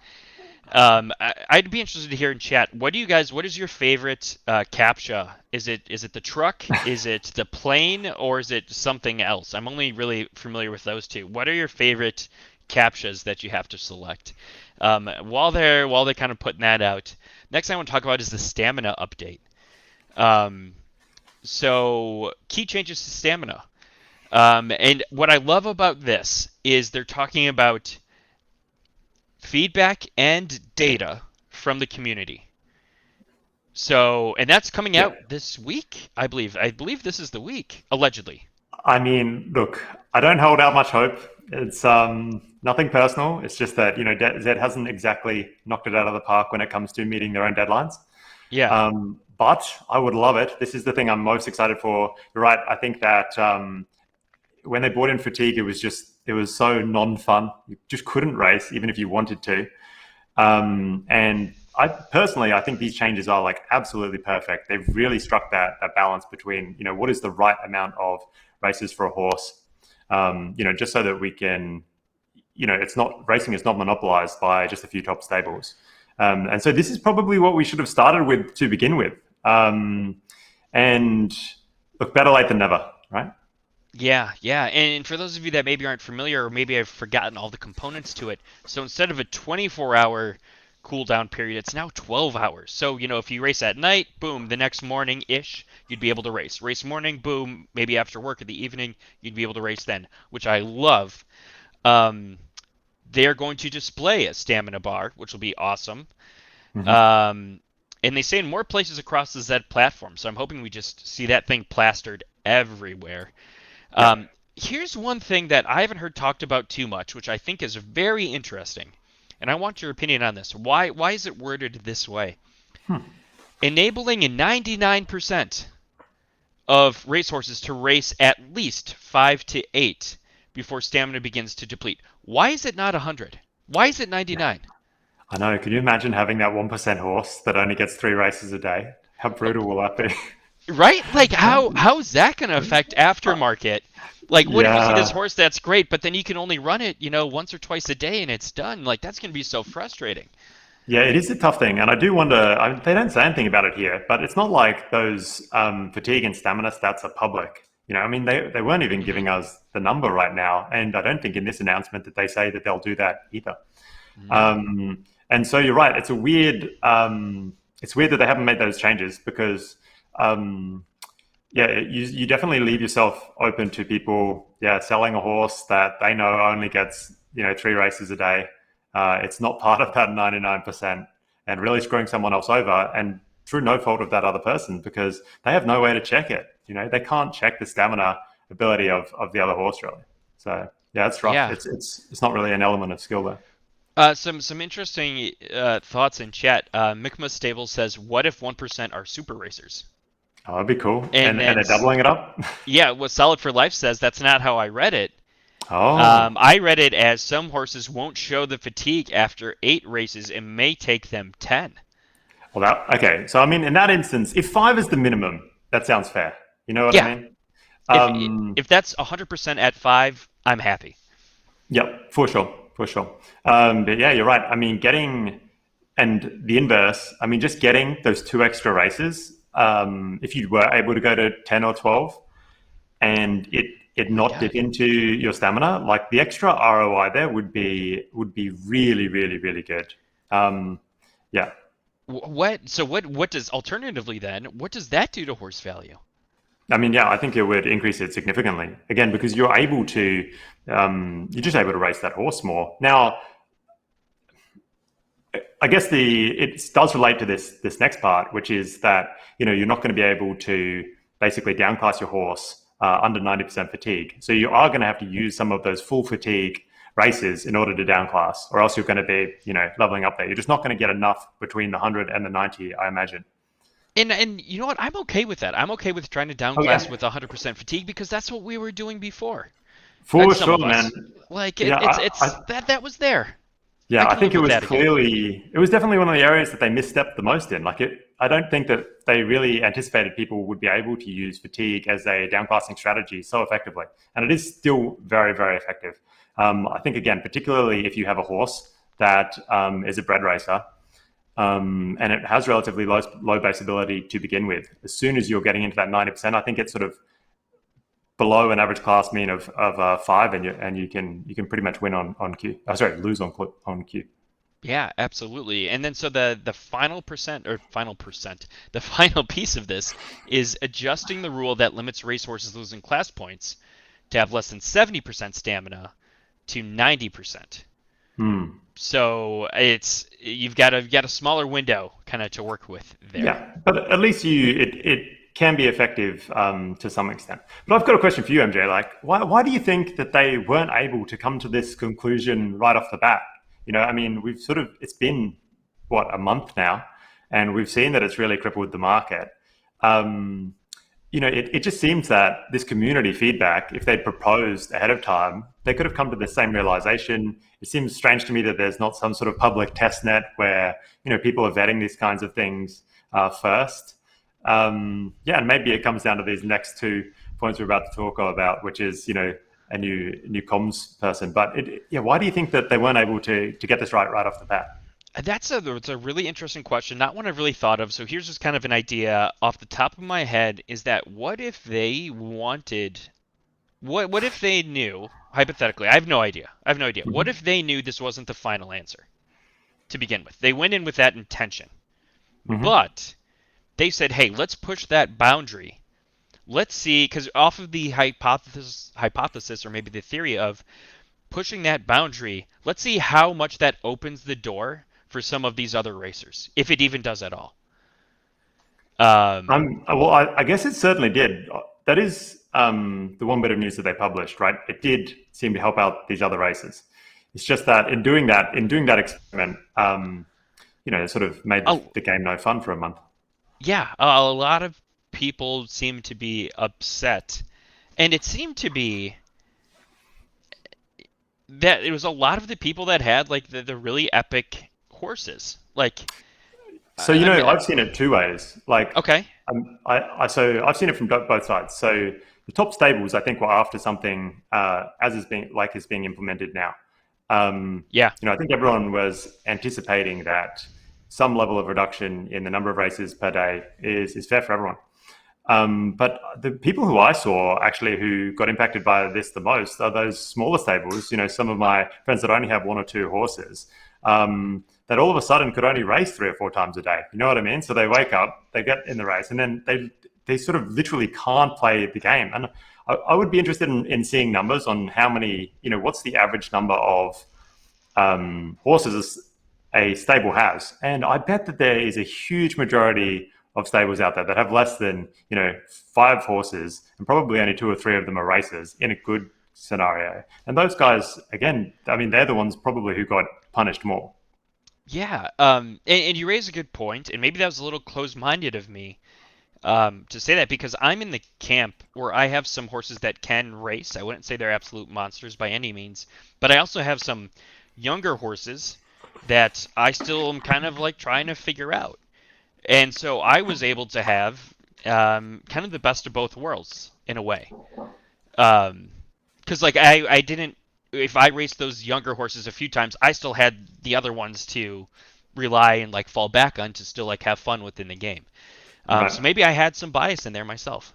I'd be interested to hear in chat. What do you guys? What is your favorite CAPTCHA? Is it the truck? Is it the plane? Or is it something else? I'm only really familiar with those two. What are your favorite CAPTCHAs that you have to select? While they're kind of putting that out, next thing I want to talk about is the stamina update. Um, so key changes to stamina. And what I love about this is they're talking about feedback and data from the community. So, and that's coming Yeah, out this week, I believe. I believe this is the week, allegedly. I mean, look, I don't hold out much hope. It's nothing personal. It's just that Zed hasn't exactly knocked it out of the park when it comes to meeting their own deadlines. Yeah. But I would love it. This is the thing I'm most excited for. You're right. I think that when they brought in fatigue, it was so non-fun. You just couldn't race even if you wanted to. And I think these changes are like absolutely perfect. They've really struck that balance between what is the right amount of races for a horse. Just so that we can, it's not racing is not monopolized by just a few top stables. And so this is probably what we should have started with to begin with. And look, better late than never, right? Yeah, yeah. And for those of you that maybe aren't familiar or maybe I've forgotten all the components to it, so instead of a 24-hour cooldown period, it's now 12 hours. So, if you race at night, boom, the next morning-ish, you'd be able to race. Race morning, boom, maybe after work in the evening, you'd be able to race then, which I love. Um, they're going to display a stamina bar, which will be awesome. Mm-hmm. Um, and they say in more places across the Zed platform, so I'm hoping we just see that thing plastered everywhere. Yeah. Here's one thing that I haven't heard talked about too much, which I think is very interesting, and I want your opinion on this. Why is it worded this way? Hmm. Enabling 99% of racehorses to race at least 5 to 8 before stamina begins to deplete. Why is it not 100? Why is it 99? I know. Can you imagine having that 1% horse that only gets 3 races a day? How brutal will that be? Right? Like how's that going to affect aftermarket? Like what if you see this Yeah. horse that's great, but then you can only run it, once or twice a day and it's done? Like that's going to be so frustrating. Yeah, it is a tough thing. And I do wonder, they don't say anything about it here, but it's not like those fatigue and stamina stats are public. I mean, they weren't even Hmm. giving us the number right now. And I don't think in this announcement that they say that they'll do that either. Mm. And so you're right. It's weird that they haven't made those changes because, yeah, you definitely leave yourself open to people, yeah, selling a horse that they know only gets 3 races a day. It's not part of that 99%, and really screwing someone else over, and through no fault of that other person because they have no way to check it. They can't check the stamina ability of the other horse really. So yeah, it's rough. Yeah. It's not really an element of skill there. Some interesting thoughts in chat. Mikma Stable says, "What if 1% are super racers?" Oh, that'd be cool. And And then, they're doubling it up. yeah, what Solid for Life says, that's not how I read it. Oh, I read it as some horses won't show the fatigue after 8 races and may take them 10. well, okay. So I mean, in that instance, if 5 is the minimum, that sounds fair. You know what I Yeah, mean? if Um, if that's 100% at 5, I'm happy. Yep, for sure, for sure. But yeah, you're right. I mean, getting and the inverse. I mean, just getting those 2 extra races. If you were able to go to 10 or 12, and it Oh my not God. dip into your stamina, like the extra ROI there would be really, really, really good. Yeah, What? So what does alternatively then? What does that do to horse value? I mean, yeah, I think it would increase it significantly. Again, because you're just able to race that horse more. Now, I guess it does relate to this next part, which is that you're not going to be able to basically downclass your horse under 90% fatigue. So you are going to have to use some of those full fatigue races in order to downclass, or else you're going to be leveling up there. You're just not going to get enough between the 100 and the 90, I imagine. And you know what? I'm okay with that. I'm okay with trying to Oh downclass yeah, with 100% fatigue because that's what we were doing before. And for some sure, of man. us, like Yeah, it's that was there. I yeah, I can think live with that again. it was definitely one of the areas that they misstepped the most in. I don't think that they really anticipated people would be able to use fatigue as a downclassing strategy so effectively. And it is still very, very effective. I think, again, particularly if you have a horse that is a bred racer and it has relatively low base ability to begin with, as soon as you're getting into that 90%, I think it's sort of below an average class mean of 5, and you can pretty much win on Q. Oh, sorry, lose on Q. Yeah, absolutely. And then so the final percent or final percent, the final piece of this is adjusting the rule that limits racehorses losing class points to have less than 70% stamina to 90%. Hmm. So it's you've got a smaller window kind of to work with there. Yeah, but at least it can be effective to some extent. But I've got a question for you, MJ. Like, why do you think that they weren't able to come to this conclusion right off the bat? I mean, it's been what, a month now, and we've seen that it's really crippled the market. Um, it just seems that this community feedback, if they'd proposed ahead of time, they could have come to the same realization. It seems strange to me that there's not some sort of public test net where people are vetting these kinds of things first. Yeah, and maybe it comes down to these next 2 points we're about to talk about, which is a new comms person. But yeah, why do you think that they weren't able to get this right off the bat? It's a really interesting question, not one I've really thought of. So here's just kind of an idea off the top of my head is that what if they wanted what if they knew, hypothetically, I have no idea. I have no idea. What Mm-hmm. if they knew this wasn't the final answer to begin with? They went in with that intention. Mm-hmm. But they said, "Hey, let's push that boundary. Let's see cuz off of the hypothesis or maybe the theory of pushing that boundary, let's see how much that opens the door for some of these other racers, if it even does at all." Um, Well, I guess it certainly did. That is the one bit of news that they published, right? It did seem to help out these other races. It's just that in doing that experiment, it sort of made a, the game no fun for a month. yeah, a lot of people seem to be upset, and it seemed to be that it was a lot of the people that had like the really epic horses. Like, So I mean, I've seen it 2 ways. okay, So I've seen it from both sides. So the top stables, I think, were after something as is being implemented now. yeah, I think everyone was anticipating that some level of reduction in the number of races per day is fair for everyone. But the people who I saw actually who got impacted by this the most are those smaller stables. Some of my friends that only have 1 or 2 horses that all of a sudden could only race 3 or 4 times a day. You know what I mean? So they wake up, they get in the race, and then they sort of literally can't play the game. And I would be interested in seeing numbers on how many. What's the average number of horses a stable has, and I bet that there is a huge majority of stables out there that have less than 5 horses, and probably only 2 or 3 of them are racers in a good scenario. And those guys, again, I mean, they're the ones probably who got punished more. yeah. And you raise a good point, and maybe that was a little close-minded of me to say that because I'm in the camp where I have some horses that can race. I wouldn't say they're absolute monsters by any means, but I also have some younger horses that I still am kind of like trying to figure out. And so I was able to have kind of the best of both worlds in a way. Because like I didn't, if I raced those younger horses a few times, I still had the other ones to rely and like fall back on to still like have fun within the game. So Right. maybe I had some bias in there myself.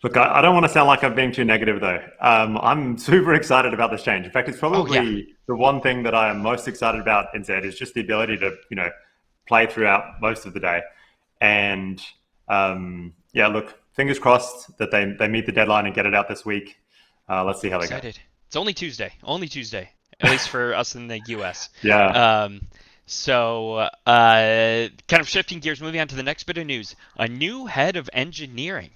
Look, I don't want to sound like I'm being too negative, though. I'm super excited about this change. In fact, it's Oh yeah, probably the one thing that I am most excited about in Zed is just the ability to, play throughout most of the day. And yeah, look, fingers crossed that they meet the deadline and get it out this week. Let's see how they go. Excited. It's only Tuesday. Only Tuesday. At least for us in the US. Yeah. Um, kind of shifting gears, moving on to the next bit of news. A new head of engineering.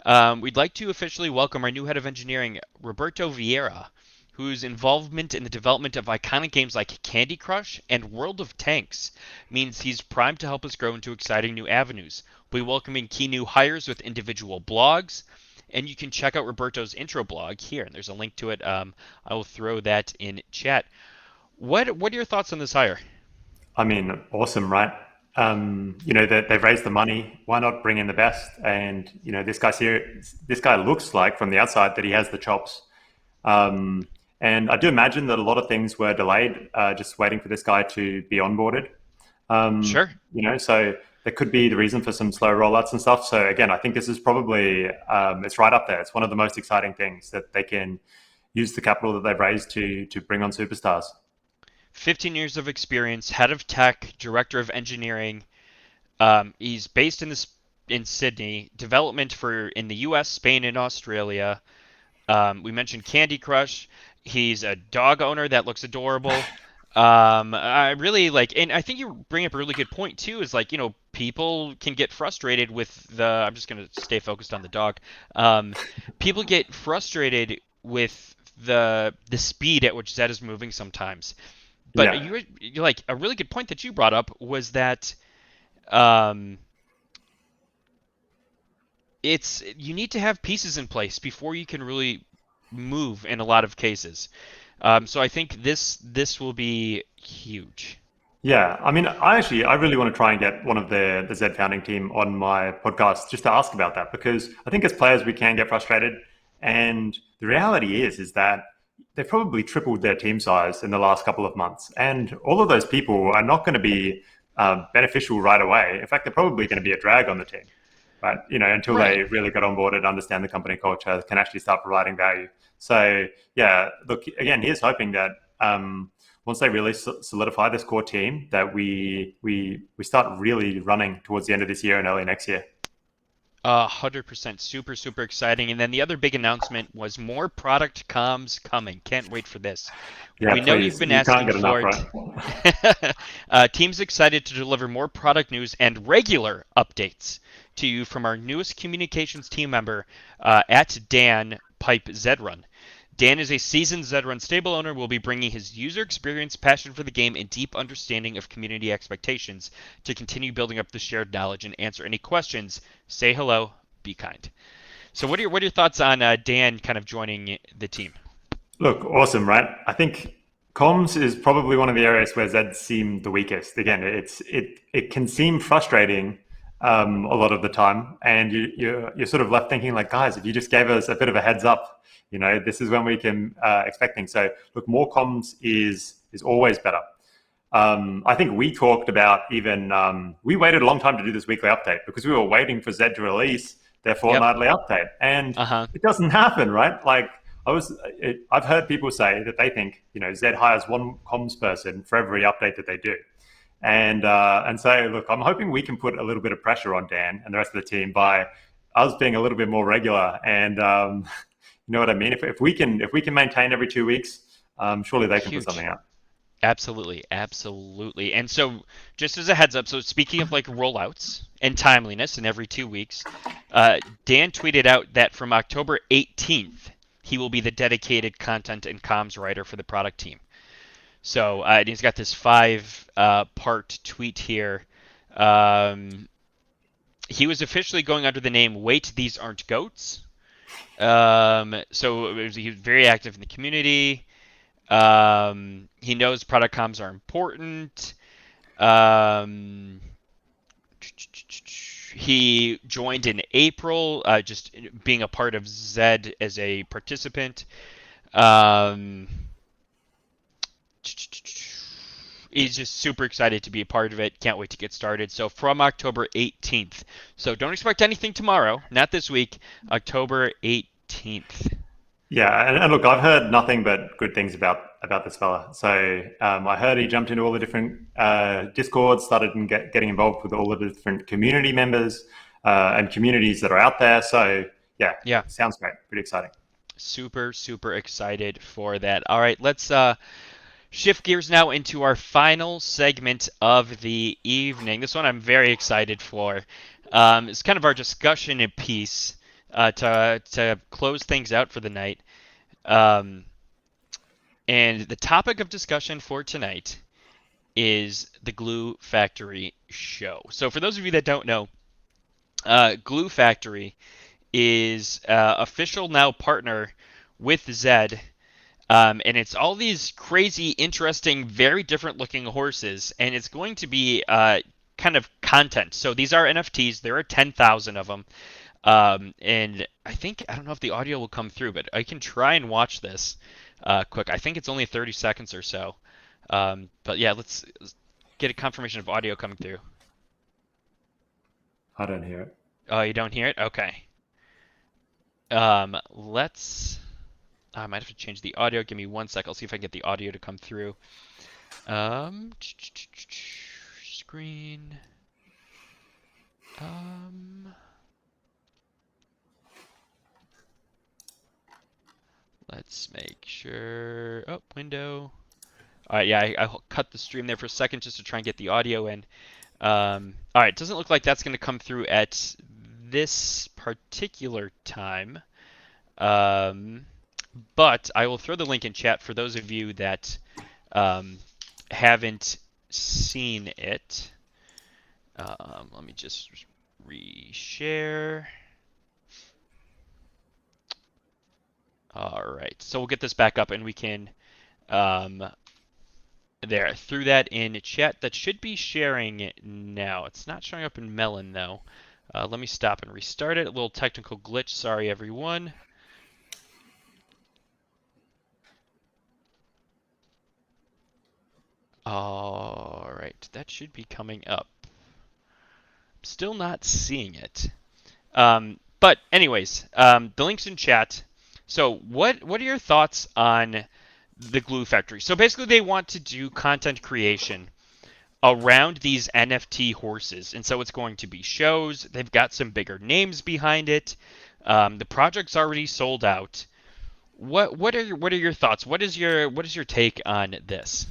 We'd like to officially welcome our new head of engineering, Roberto Vieira, whose involvement in the development of iconic games like Candy Crush and World of Tanks means he's primed to help us grow into exciting new avenues. We'll be welcoming key new hires with individual blogs, and you can check out Roberto's intro blog here. And there's a link to it. I will throw that in chat. What are your thoughts on this hire? I mean, awesome, right? They've raised the money. Why not bring in the best? And this guy looks like from the outside that he has the chops. And I do imagine that a lot of things were delayed, just waiting for this guy to be onboarded. Sure. So there could be the reason for some slow rollouts and stuff. So again, I think this is probably it's right up there. It's one of the most exciting things that they can use the capital that they've raised to bring on superstars. 15 years of experience, head of tech, director of engineering. He's based in Sydney. Development in the U.S., Spain, and Australia. We mentioned Candy Crush. He's a dog owner that looks adorable. I really like, and I think you bring up a really good point too. Is like, people can get frustrated with the. I'm just gonna stay focused on the dog. People get frustrated with the speed at which Zed is moving sometimes. But Yeah. you're like, a really good point that you brought up was that um, you need to have pieces in place before you can really move in a lot of cases. So I think this will be huge. Yeah, I mean, I really want to try and get one of the Z founding team on my podcast just to ask about that, because I think as players we can get frustrated, and the reality is that they've probably tripled their team size in the last couple of months, and all of those people are not going to be beneficial right away. In fact, they're probably going to be a drag on the team, right? Until Right. they really get onboarded, understand the company culture, can actually start providing value. So yeah, look, again, here's hoping that. Once they really solidify this core team, that we start really running towards the end of this year and early next year. 100%, super exciting. And then the other big announcement was more product comms coming. Can't wait for this. Yeah, We know please. you've been You can't asking get enough, for right? it. Team's excited to deliver more product news and regular updates to you from our newest communications team member, at Dan Pipe Zed.Run. Dan is a seasoned Zed.Run stable owner, will be bringing his user experience, passion for the game, and deep understanding of community expectations to continue building up the shared knowledge and answer any questions. Say hello, be kind. So what are your thoughts on Dan kind of joining the team? Look, awesome, right? I think comms is probably one of the areas where Zed seemed the weakest. Again, it can seem frustrating a lot of the time, and you're sort of left thinking like, guys, if you just gave us a bit of a heads up, this is when we can expect things. So look, more comms is always better. I think we talked about we waited a long time to do this weekly update because we were waiting for Zed to release their fortnightly update, and Uh-huh. it doesn't happen, right? Like I've heard people say that they think Zed hires one comms person for every update that they do, and so look, I'm hoping we can put a little bit of pressure on Dan and the rest of the team by us being a little bit more regular, and you know what I mean. If we can maintain every 2 weeks, surely they can put Huge. something out. Absolutely. And so, just as a heads up, so speaking of like rollouts and timeliness in every 2 weeks, Dan tweeted out that from October 18th, he will be the dedicated content and comms writer for the product team. So he's got this 5-part tweet here. He was officially going under the name "Wait, These Aren't Goats." He was very active in the community. He knows product comms are important. He joined in April, just being a part of Zed as a participant. He's just super excited to be a part of it. Can't wait to get started. So from October 18th. So don't expect anything tomorrow. Not this week. October 18th. Yeah, and look, I've heard nothing but good things about about this fella. So I heard he jumped into all the different discords, started getting involved with all the different community members and communities that are out there. So yeah, Yeah, sounds great. Pretty exciting. super, super excited for that. All right, let's shift gears now into our final segment of the evening. This one I'm very excited for. It's kind of our discussion piece to close things out for the night. Um, and the topic of discussion for tonight is the Glue Factory show. So, for those of you that don't know, Glue Factory is official now partner with Zed. And it's all these crazy, interesting, very different looking horses, and it's going to be kind of content. So these are NFTs. There are 10,000 of them. And I don't know if the audio will come through, but I can try and watch this quick. I think it's only 30 seconds or so. But yeah, let's get a confirmation of audio coming through. I don't hear it. Oh, you don't hear it? Okay. Let's. I might have to change the audio. Give me 1 sec. I'll see if I can get the audio to come through. Screen. Let's make sure. Oh, window. All right, yeah, I cut the stream there for a second just to try and get the audio in. All right, doesn't look like that's going to come through at this particular time. But I will throw the link in chat for those of you that haven't seen it. Let me just reshare. All right, so we'll get this back up and we can there, threw that in chat. That should be sharing now. It's not showing up in Melon though. Let me stop and restart it. A little technical glitch. Sorry, everyone. All right, that should be coming up. Still not seeing it. But anyways, the link's in chat. So what are your thoughts on the Glue Factory? So basically, they want to do content creation around these NFT horses, and so it's going to be shows. They've got some bigger names behind it. The project's already sold out. What are your thoughts? What is your take on this?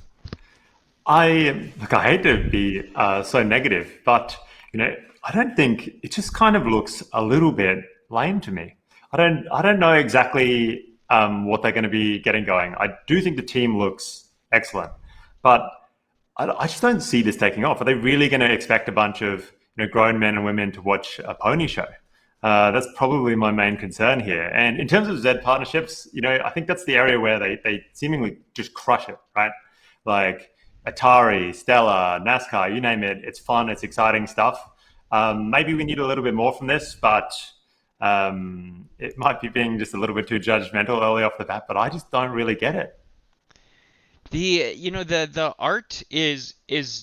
I hate to be so negative, but I don't think it just kind of looks a little bit lame to me. I don't know exactly what they're going to be getting going. I do think the team looks excellent, but I just don't see this taking off. Are they really going to expect a bunch of grown men and women to watch a pony show? That's probably my main concern here. And in terms of Zed partnerships, I think that's the area where they seemingly just crush it, right? Like Atari, Stella, NASCAR, you name it. It's fun. It's exciting stuff. Maybe we need a little bit more from this, but it might be being just a little bit too judgmental early off the bat. But I just don't really get it. The art is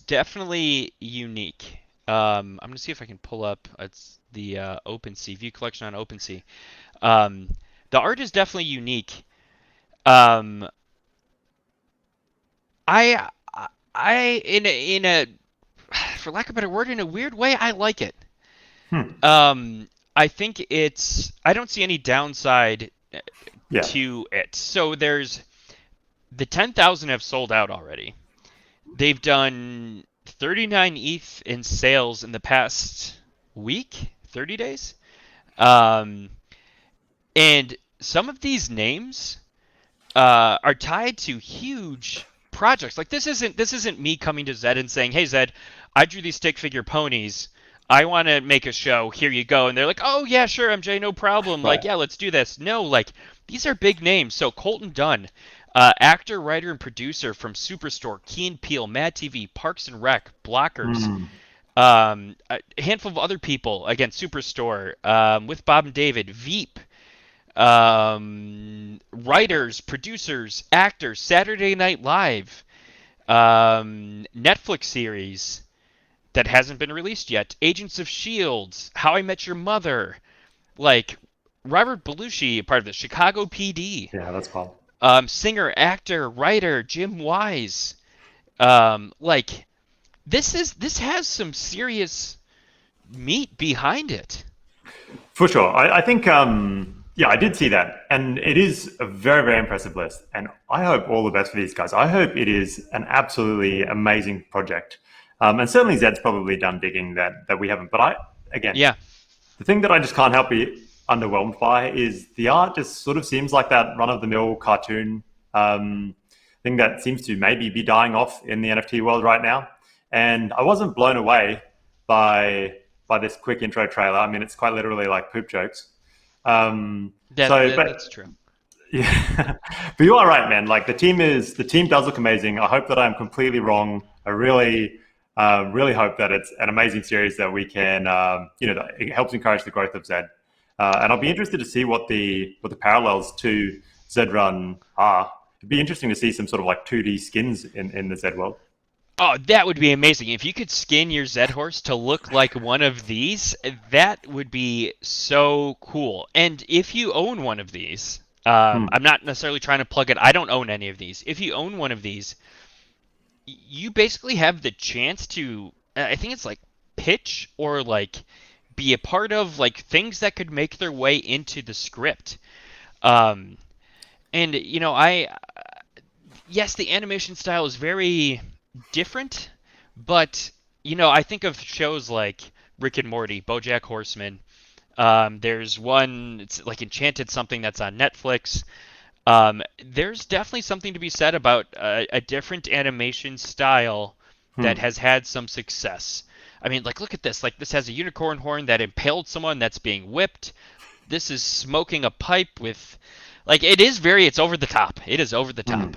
definitely unique. I'm gonna see if I can pull up it's the OpenSea view collection on OpenSea. The art is definitely unique. Um, I in a for lack of a better word, in a weird way, I like it. I think I don't see any downside Yeah. to it. So there's the 10,000 have sold out already. They've done 39 ETH in sales in the past week, 30 days. And some of these names are tied to huge projects. Like this isn't me coming to Zed and saying, "Hey Zed, I drew these stick figure ponies. I want to make a show. Here you go." And they're like, "Oh yeah, sure, MJ, no problem. Right. Like, yeah, let's do this." No, like these are big names. So Colton Dunn, actor, writer, and producer from Superstore, Key and Peele, Mad TV, Parks and Rec, Blockers. A handful of other people, again, Superstore, with Bob and David, Veep, writers, producers, actors, Saturday Night Live, Netflix series that hasn't been released yet, Agents of S.H.I.E.L.D., How I Met Your Mother, like Robert Belushi, part of the Chicago PD. Yeah, that's fun. Singer, actor, writer, Jim Wise. Like this has some serious meat behind it. For sure. I think, yeah, I did see that. And it is a very, very impressive list. And I hope all the best for these guys. I hope it is an absolutely amazing project. And certainly Zed's probably done digging that we haven't. But again, Yeah, the thing that I just can't help be underwhelmed by is the art just sort of seems like that run of the mill cartoon um, thing that seems to maybe be dying off in the NFT world right now. And I wasn't blown away by this quick intro trailer. I mean, it's quite literally like poop jokes. But that's true. yeah, but you are right, man. Like the team does look amazing. I hope that I'm completely wrong. I really hope that it's an amazing series that we can, that it helps encourage the growth of Zed. And I'll be interested to see what the parallels to Zed.Run are. It'd be interesting to see some sort of like 2D skins in the Zed world. Oh, that would be amazing. If you could skin your Zed horse to look like one of these, that would be so cool. And if you own one of these, Hmm. I'm not necessarily trying to plug it. I don't own any of these. If you own one of these, you basically have the chance to, I think it's like pitch or like be a part of like things that could make their way into the script. Um, and yes, the animation style is very different, but I think of shows like Rick and Morty, BoJack Horseman. There's one, it's like Enchanted something that's on Netflix. There's definitely something to be said about a different animation style that Hmm. has had some success. I mean, like, look at this. Like, this has a unicorn horn that impaled someone that's being whipped. This is smoking a pipe with, like, it's over the top. It is over the Hmm. top.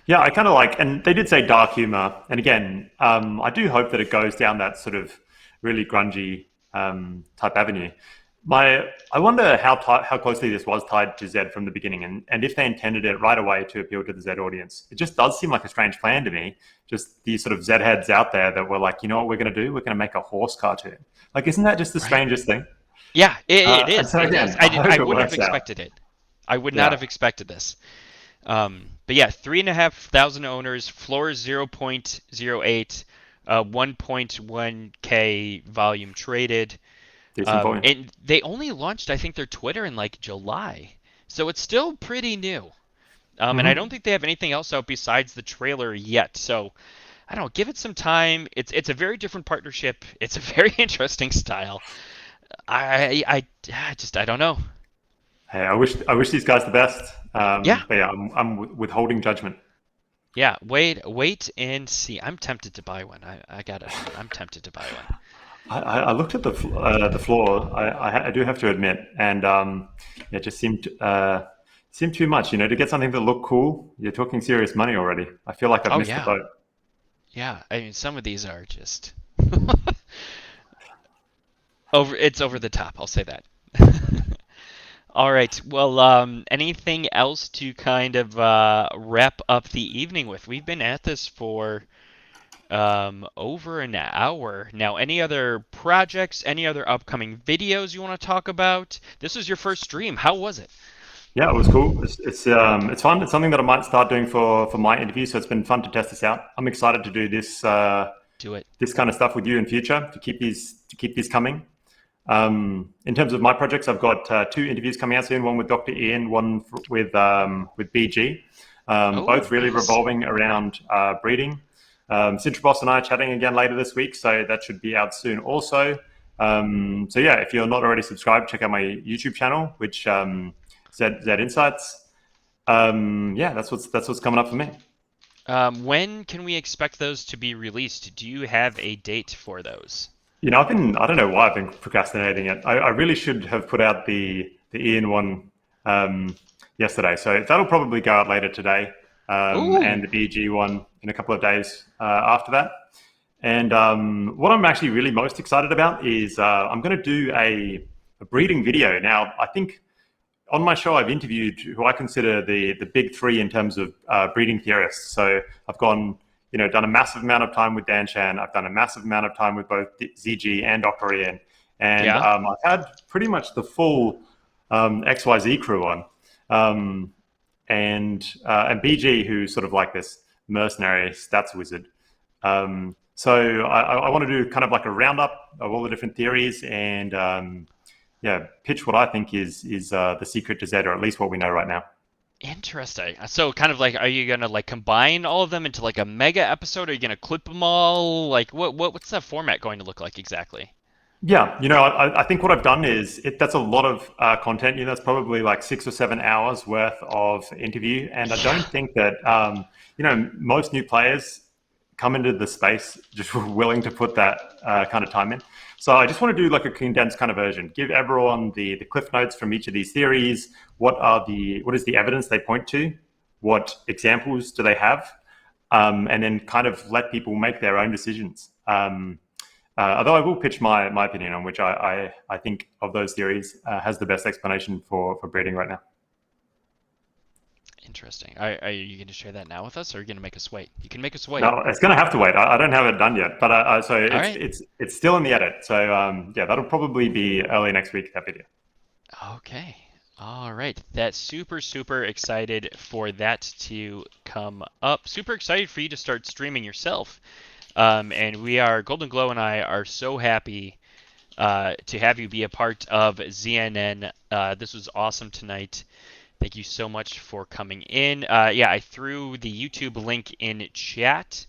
Yeah, I kind of like, and they did say dark humor. And again, I do hope that it goes down that sort of really grungy type avenue. I wonder how closely this was tied to Zed from the beginning, and if they intended it right away to appeal to the Zed audience. It just does seem like a strange plan to me. Just these sort of Zed heads out there that were like, you know what we're going to do? We're going to make a horse cartoon. Like, isn't that just the Right? strangest thing? Yeah, it And is. so It is. again, I I hope it wouldn't have works out. expected it. I would not Yeah. have expected this. But yeah, 3,500 owners, floor 0.08, 1.1K volume traded. Decent volume. And they only launched, I think, their Twitter in like July. So it's still pretty new. And I don't Hmm. think they have anything else out besides the trailer yet. So I don't know, give it some time. It's a very different partnership. It's a very interesting style. I don't know. Hey, I wish these guys the best. Yeah, But yeah, I'm withholding judgment. yeah. Wait and see. I'm tempted to buy one. I gotta admit, I'm tempted to buy one. I looked at the floor. I do have to admit, and yeah, it just seemed too much. To get something that looked cool, you're talking serious money already. I feel like I've Oh missed the yeah, boat. yeah. I mean, some of these are just over. It's over the top. I'll say that. All right. Well, anything else to kind of wrap up the evening with? We've been at this for over an hour now. Any other projects? Any other upcoming videos you want to talk about? This was your first stream. How was it? Yeah, it was cool. It's fun. It's something that I might start doing for my interview. So it's been fun to test this out. I'm excited to do Do it. this kind of stuff with you in future to keep these coming. In terms of my projects, I've got two interviews coming out soon. One with Dr. Ian, one with BG. Oh, Both really nice. revolving around breeding. Boss and I are chatting again later this week, so that should be out soon. Also, so yeah, if you're not already subscribed, check out my YouTube channel, which Zed Insights. Yeah, that's what's coming up for me. When can we expect those to be released? Do you have a date for those? I don't know why I've been procrastinating it. I really should have put out the Ian one yesterday. So that'll probably go out later today. And the Ooh. BG one in a couple of days after that. And what I'm actually really most excited about is I'm going to do a breeding video. Now, I think on my show, I've interviewed who I consider the big three in terms of breeding theorists. So I've done a massive amount of time with Dan Chan. I've done a massive amount of time with both ZG and Dr. Ian. And Yeah. I've had pretty much the full XYZ crew on. Um, and BG, who's sort of like this mercenary stats wizard. So I want to do kind of like a roundup of all the different theories and yeah, pitch what I think is the secret to Zed, or at least what we know right now. Interesting. So kind of like, are you gonna like combine all of them into like a mega episode? Are you gonna clip them all? Like, what's that format going to look like exactly? Yeah, I think what I've done is that's a lot of content. That's probably like 6 or 7 hours worth of interview, and I Yeah. don't think that most new players come into the space just willing to put that kind of time in. So I just want to do like a condensed kind of version. Give everyone the cliff notes from each of these theories. What is the evidence they point to? What examples do they have? And then kind of let people make their own decisions. Although I will pitch my opinion on which I think of those theories has the best explanation for breeding right now. Interesting. Are you going to share that now with us, or are you going to make us wait? You can make us wait. No, it's going to have to wait. I don't have it done yet, but so All right. it's still in the edit. So yeah, that'll probably be early next week, that video. Okay. All right. That's super excited for that to come up. Super excited for you to start streaming yourself. And Golden Glow and I are so happy to have you be a part of ZNN. This was awesome tonight. Thank you so much for coming in. Yeah, I threw the YouTube link in chat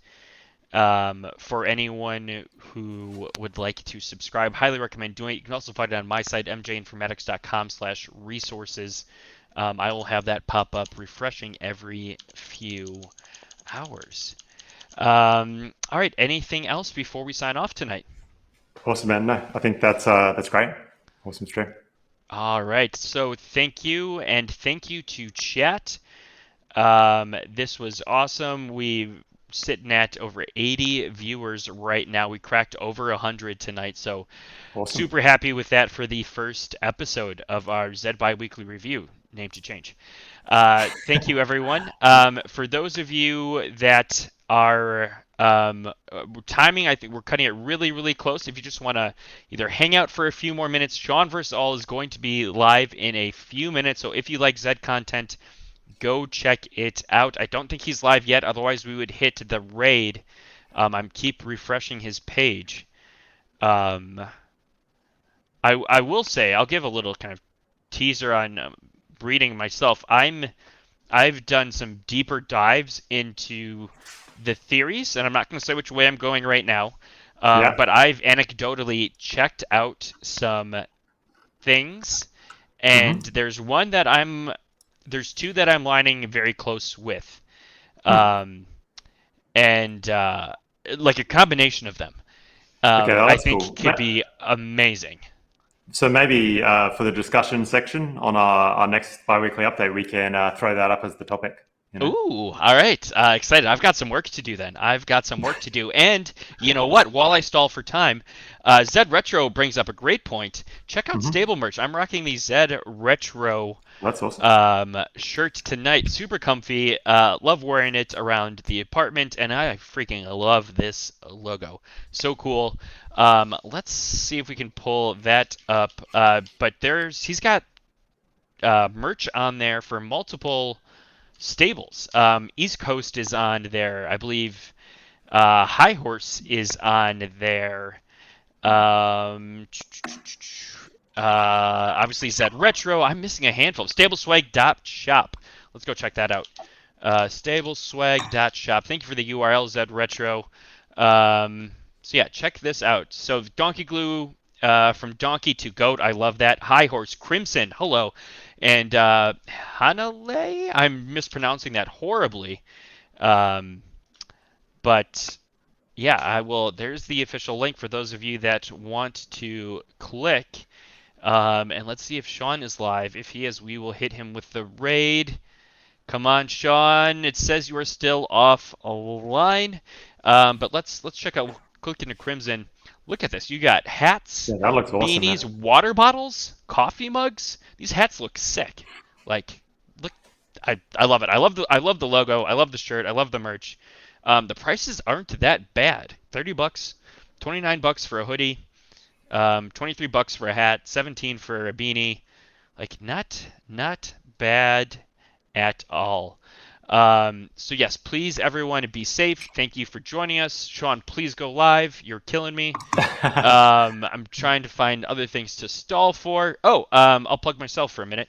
for anyone who would like to subscribe. Highly recommend doing it. You can also find it on my site, mjinformatics.com/resources. I will have that pop up refreshing every few hours. All right, anything else before we sign off tonight? Awesome, man. No, I think that's great. Awesome stream. All right, so thank you, and thank you to chat. This was awesome. We're sitting at over 80 viewers right now. We cracked over 100 tonight, so Awesome. super happy with that for the first episode of our Zed Bi-Weekly Review. Name to change. Thank you, everyone. For those of you that are timing, I think we're cutting it really close. If you just want to either hang out for a few more minutes, Sean vs. All is going to be live in a few minutes. So if you like Zed content, go check it out. I don't think he's live yet. Otherwise, we would hit the raid. I'm keep refreshing his page. I will say, I'll give a little kind of teaser on breeding myself. I've done some deeper dives into the theories, and I'm not going to say which way I'm going right now. Yeah. But I've anecdotally checked out some things, and there's two that I'm lining very close with, and like a combination of them. Okay, well, I that's think cool. could be amazing. So maybe for the discussion section on our next bi-weekly update, we can throw that up as the topic. Ooh, all right. Excited. I've got some work to do then. I've got some work to do. And you know what? While I stall for time, Zed Retro brings up a great point. Check out Stable merch. I'm rocking the Zed Retro That's awesome. shirt tonight. Super comfy. Love wearing it around the apartment, and I freaking love this logo. So cool. Let's see if we can pull that up. But he's got merch on there for multiple stables. East Coast is on there, I believe. High Horse is on there. Obviously, Zed Retro. I'm missing a handful. Stableswag.shop. Let's go check that out. Stableswag.shop. Thank you for the URL, Zed Retro. So yeah, check this out. So Donkey Glue from Donkey to Goat. I love that. High Horse Crimson. Hello. And Hanale. I'm mispronouncing that horribly. But yeah, I will. There's the official link for those of you that want to click. And let's see if Sean is live. If he is, we will hit him with the raid. Come on, Sean. It says you are still offline. But let's check out. Click into Crimson. Look at this. You got hats, Yeah, that looks awesome, beanies, man. water bottles, coffee mugs. These hats look sick. Like, look, I love it. I love the logo. I love the shirt. I love the merch. The prices aren't that bad. $30, $29 for a hoodie, $23 for a hat, $17 for a beanie. Like, not bad at all. So yes, please everyone be safe. Thank you for joining us. Sean, please go live. You're killing me. I'm trying to find other things to stall for. Oh, I'll plug myself for a minute.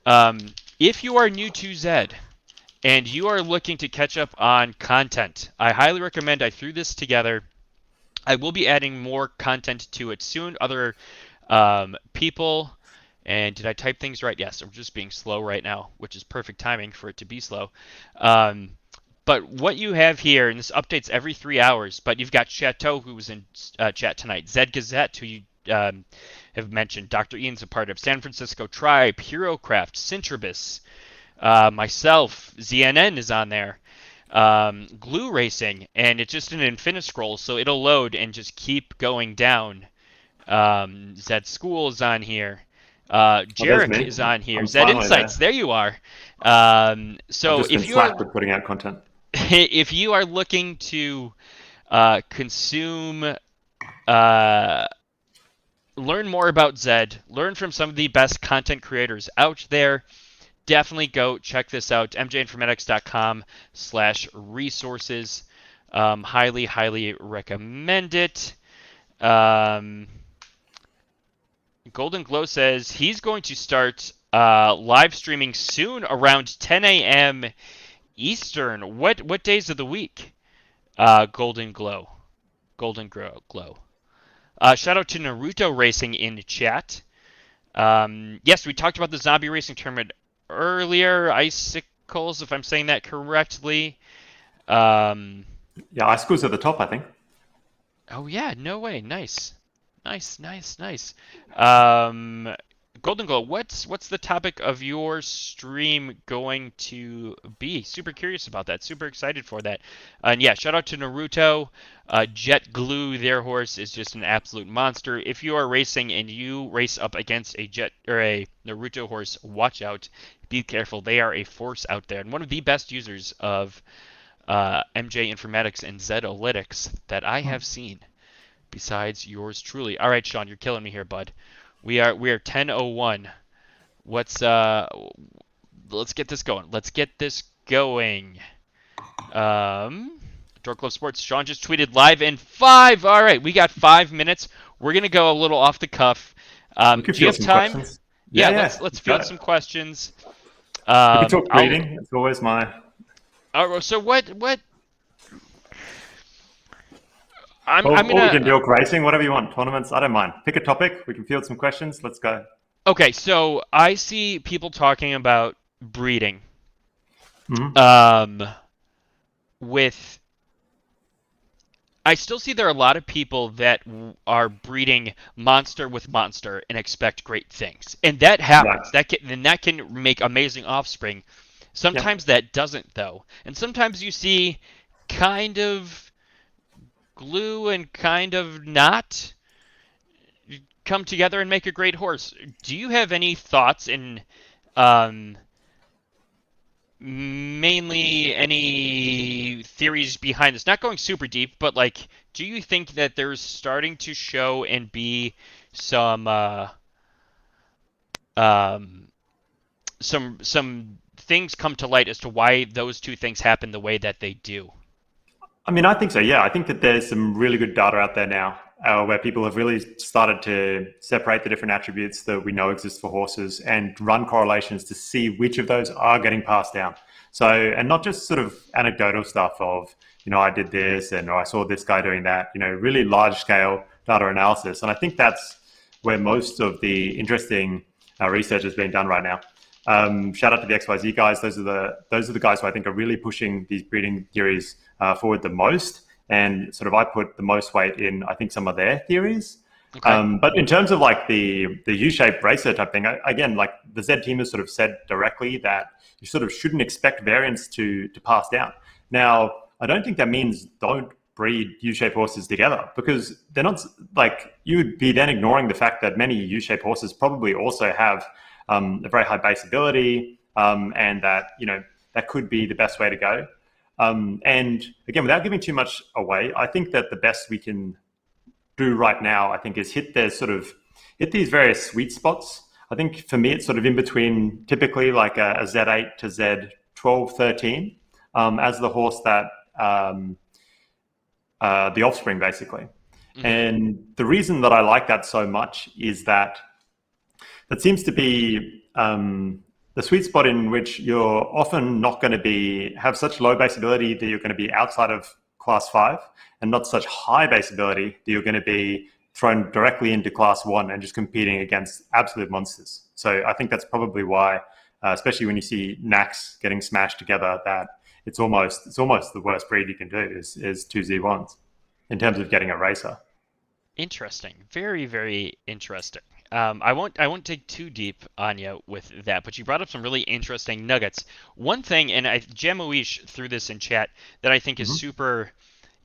Um, if you are new to Zed and you are looking to catch up on content, I highly recommend I threw this together. I will be adding more content to it soon. Other people. And did I type things right? Yes, I'm just being slow right now, which is perfect timing for it to be slow. Um, but what you have here, and this updates every 3 hours, but you've got Chateau, who was in chat tonight, Zed Gazette, who you have mentioned, Dr. Ian's a part of, San Francisco Tribe, HeroCraft, Cintribus, myself, ZNN is on there, Glue Racing, and it's just an infinite scroll, so it'll load and just keep going down. Zed School is on here. Oh, there's Jarek me. is on here. I'm Zed finally Insights, there. there you are. I've So just been if you are slapped with putting out content. if you are looking to consume, uh, learn more about Zed, learn from some of the best content creators out there, definitely go check this out. mjinformatics.com/resources. Highly, highly recommend it. Um, Golden Glow says he's going to start live streaming soon around 10 a.m. Eastern. What days of the week? Golden Glow. Golden Glow. Shout out to Naruto Racing in chat. Yes, we talked about the zombie racing tournament earlier. Icicles, if I'm saying that correctly. Yeah, Icicle's at the top, I think. Oh yeah, no way. Nice. Nice. Golden Glow, what's the topic of your stream going to be? Super curious about that. Super excited for that. And yeah, shout out to Naruto. Jet Glue, their horse is just an absolute monster. If you are racing and you race up against a Jet or a Naruto horse, watch out. Be careful. They are a force out there, and one of the best users of MJ Informatics and Zetalytics that I have seen, besides yours truly. All right, Sean, you're killing me here, bud. We are 10:01. What's Let's get this going. Let's get this going. Door Club Sports. Sean just tweeted live in 5. All right, we got 5 minutes. We're gonna go a little off the cuff. We could Do you field have some time? questions. Yeah, Yeah. let's Got field it. some questions. We could talk I'll. breeding. It's always my. So what? I'm Or I'm we can gonna. do racing, whatever you want. Tournaments, I don't mind. Pick a topic. We can field some questions. Let's go. Okay, so I see people talking about breeding. Mm-hmm. With I still see there are a lot of people that are breeding monster with monster and expect great things, and that happens. Right. That can make amazing offspring. Sometimes that doesn't, though, and sometimes you see kind of glue and kind of not come together and make a great horse. Do you have any thoughts in um, mainly any theories behind this? Not going super deep, but like, do you think that there's starting to show and be some um, some things come to light as to why those two things happen the way that they do? I mean, I think so. Yeah, I think that there's some really good data out there now where people have really started to separate the different attributes that we know exist for horses and run correlations to see which of those are getting passed down. So, and not just sort of anecdotal stuff of, I did this and or I saw this guy doing that, really large scale data analysis. And I think that's where most of the interesting research is being done right now. Shout out to the XYZ guys. Those are the guys who I think are really pushing these breeding theories forward the most. And sort of I put the most weight in, I think, some of their theories. Okay. But in terms of like the U-shaped racer type thing, again, like the Z team has sort of said directly that you sort of shouldn't expect variants to pass down. Now, I don't think that means don't breed U-shaped horses together, because they're not like, you would be then ignoring the fact that many U-shaped horses probably also have a very high base ability, and that that could be the best way to go. And again, without giving too much away, I think that the best we can do right now, I think, is hit these various sweet spots I think for me, it's sort of in between typically like a Z8 to Z12, 13 as the horse that the offspring basically. Hmm. And the reason that I like that so much is that that seems to be the sweet spot in which you're often not going to be have such low base ability that you're going to be outside of class 5 and not such high base ability that you're going to be thrown directly into class 1 and just competing against absolute monsters. So I think that's probably why, especially when you see Nax getting smashed together, that it's almost the worst breed you can do is two Z1s in terms of getting a racer. Interesting. Very, very interesting. I won't dig too deep on you with that, but you brought up some really interesting nuggets. One thing, and Jamoish threw this in chat that I think is Mm-hmm. super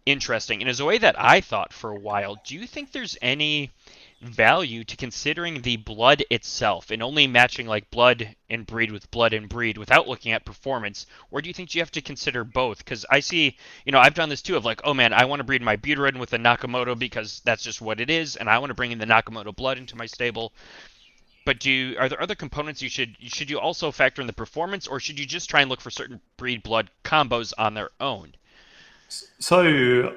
interesting, and is a way that I thought for a while. Do you think there's any value to considering the blood itself and only matching like blood and breed without looking at performance? Or do you think you have to consider both? Because I see, I've done this too of like, oh man, I want to breed my Buterin with a Nakamoto because that's just what it is, and I want to bring in the Nakamoto blood into my stable. But are there other components should you also factor in the performance, or should you just try and look for certain breed blood combos on their own? So,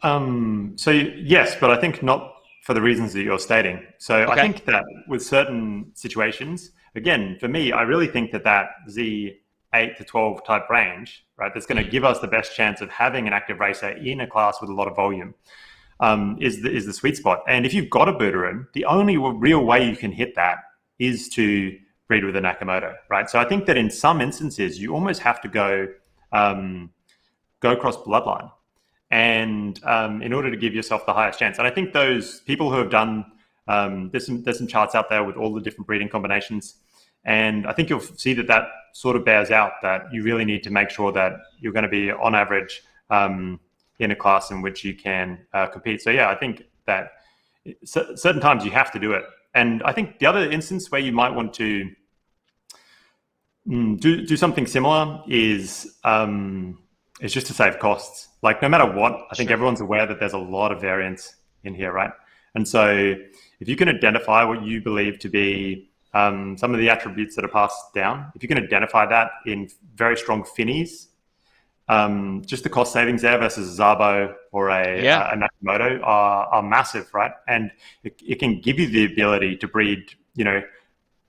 so yes, but I think not for the reasons that you're stating. So I Okay. think that with certain situations, again, for me, I really think that that Z8 to 12 type range, right, that's going to Mhm. give us the best chance of having an active racer in a class with a lot of volume, is the sweet spot. And if you've got a Buterin, the only real way you can hit that is to breed with a Nakamoto, right? So I think that in some instances, you almost have to um, go across bloodline and in order to give yourself the highest chance. And I think those people who have done there's some charts out there with all the different breeding combinations, and I think you'll see that that sort of bears out that you really need to make sure that you're going to be on average in a class in which you can compete. So yeah, I think that certain times you have to do it. And I think the other instance where you might want to do something similar is just to save costs. Like no matter what, I think Sure. everyone's aware that there's a lot of variance in here, right? And so if you can identify what you believe to be some of the attributes that are passed down, if you can identify that in very strong finnies, just the cost savings there versus a Zabo or Yeah. a Nakamoto are massive, right? And it can give you the ability to breed,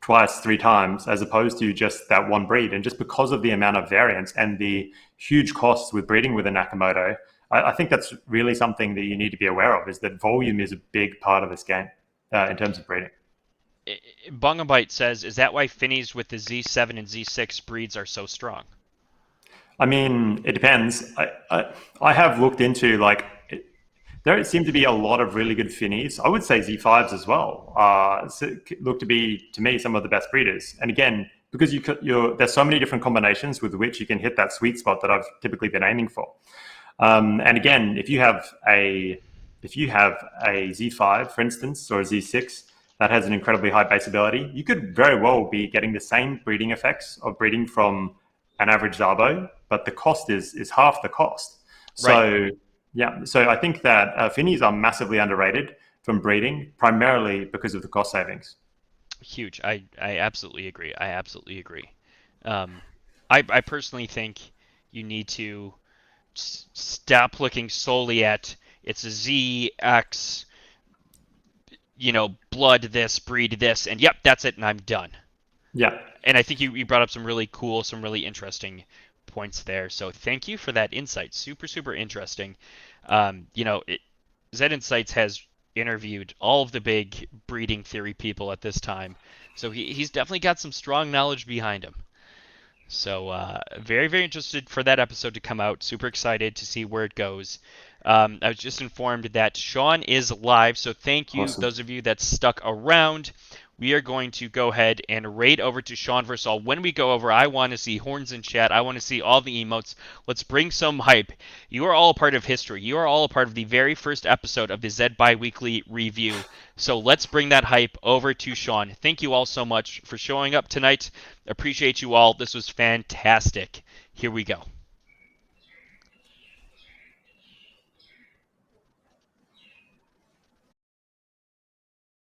twice, three times, as opposed to just that one breed. And just because of the amount of variance and the huge costs with breeding with a Nakamoto, I think that's really something that you need to be aware of, is that volume is a big part of this game in terms of breeding. Bungabite says, is that why Finnies with the Z7 and Z6 breeds are so strong? I mean, it depends. I have looked into like there seem to be a lot of really good Finnies. I would say Z5s as well. Look to be to me some of the best breeders. And again, because there's so many different combinations with which you can hit that sweet spot that I've typically been aiming for. And again, if you have a Z5, for instance, or a Z6 that has an incredibly high base ability, you could very well be getting the same breeding effects of breeding from an average Zabo, but the cost is half the cost. Right. So yeah, so I think that Finnies are massively underrated from breeding, primarily because of the cost savings. Huge. I absolutely agree. I absolutely agree. Um, I personally think you need to stop looking solely at it's a ZX, blood this, breed this, and yep, that's it, and I'm done. Yeah, And I think you brought up some really cool, some really interesting points there. So thank you for that insight. Super, super interesting. Um, you know, it, Zed Insights has interviewed all of the big breeding theory people at this time. So he's definitely got some strong knowledge behind him. So very, very interested for that episode to come out. Super excited to see where it goes. I was just informed that Sean is live, so thank you, awesome. those of you that stuck around. We are going to go ahead and raid over to Sean Versal. When we go over, I want to see horns in chat. I want to see all the emotes. Let's bring some hype. You are all a part of history. You are all a part of the very first episode of the Zed Biweekly review. So let's bring that hype over to Sean. Thank you all so much for showing up tonight. Appreciate you all. This was fantastic. Here we go.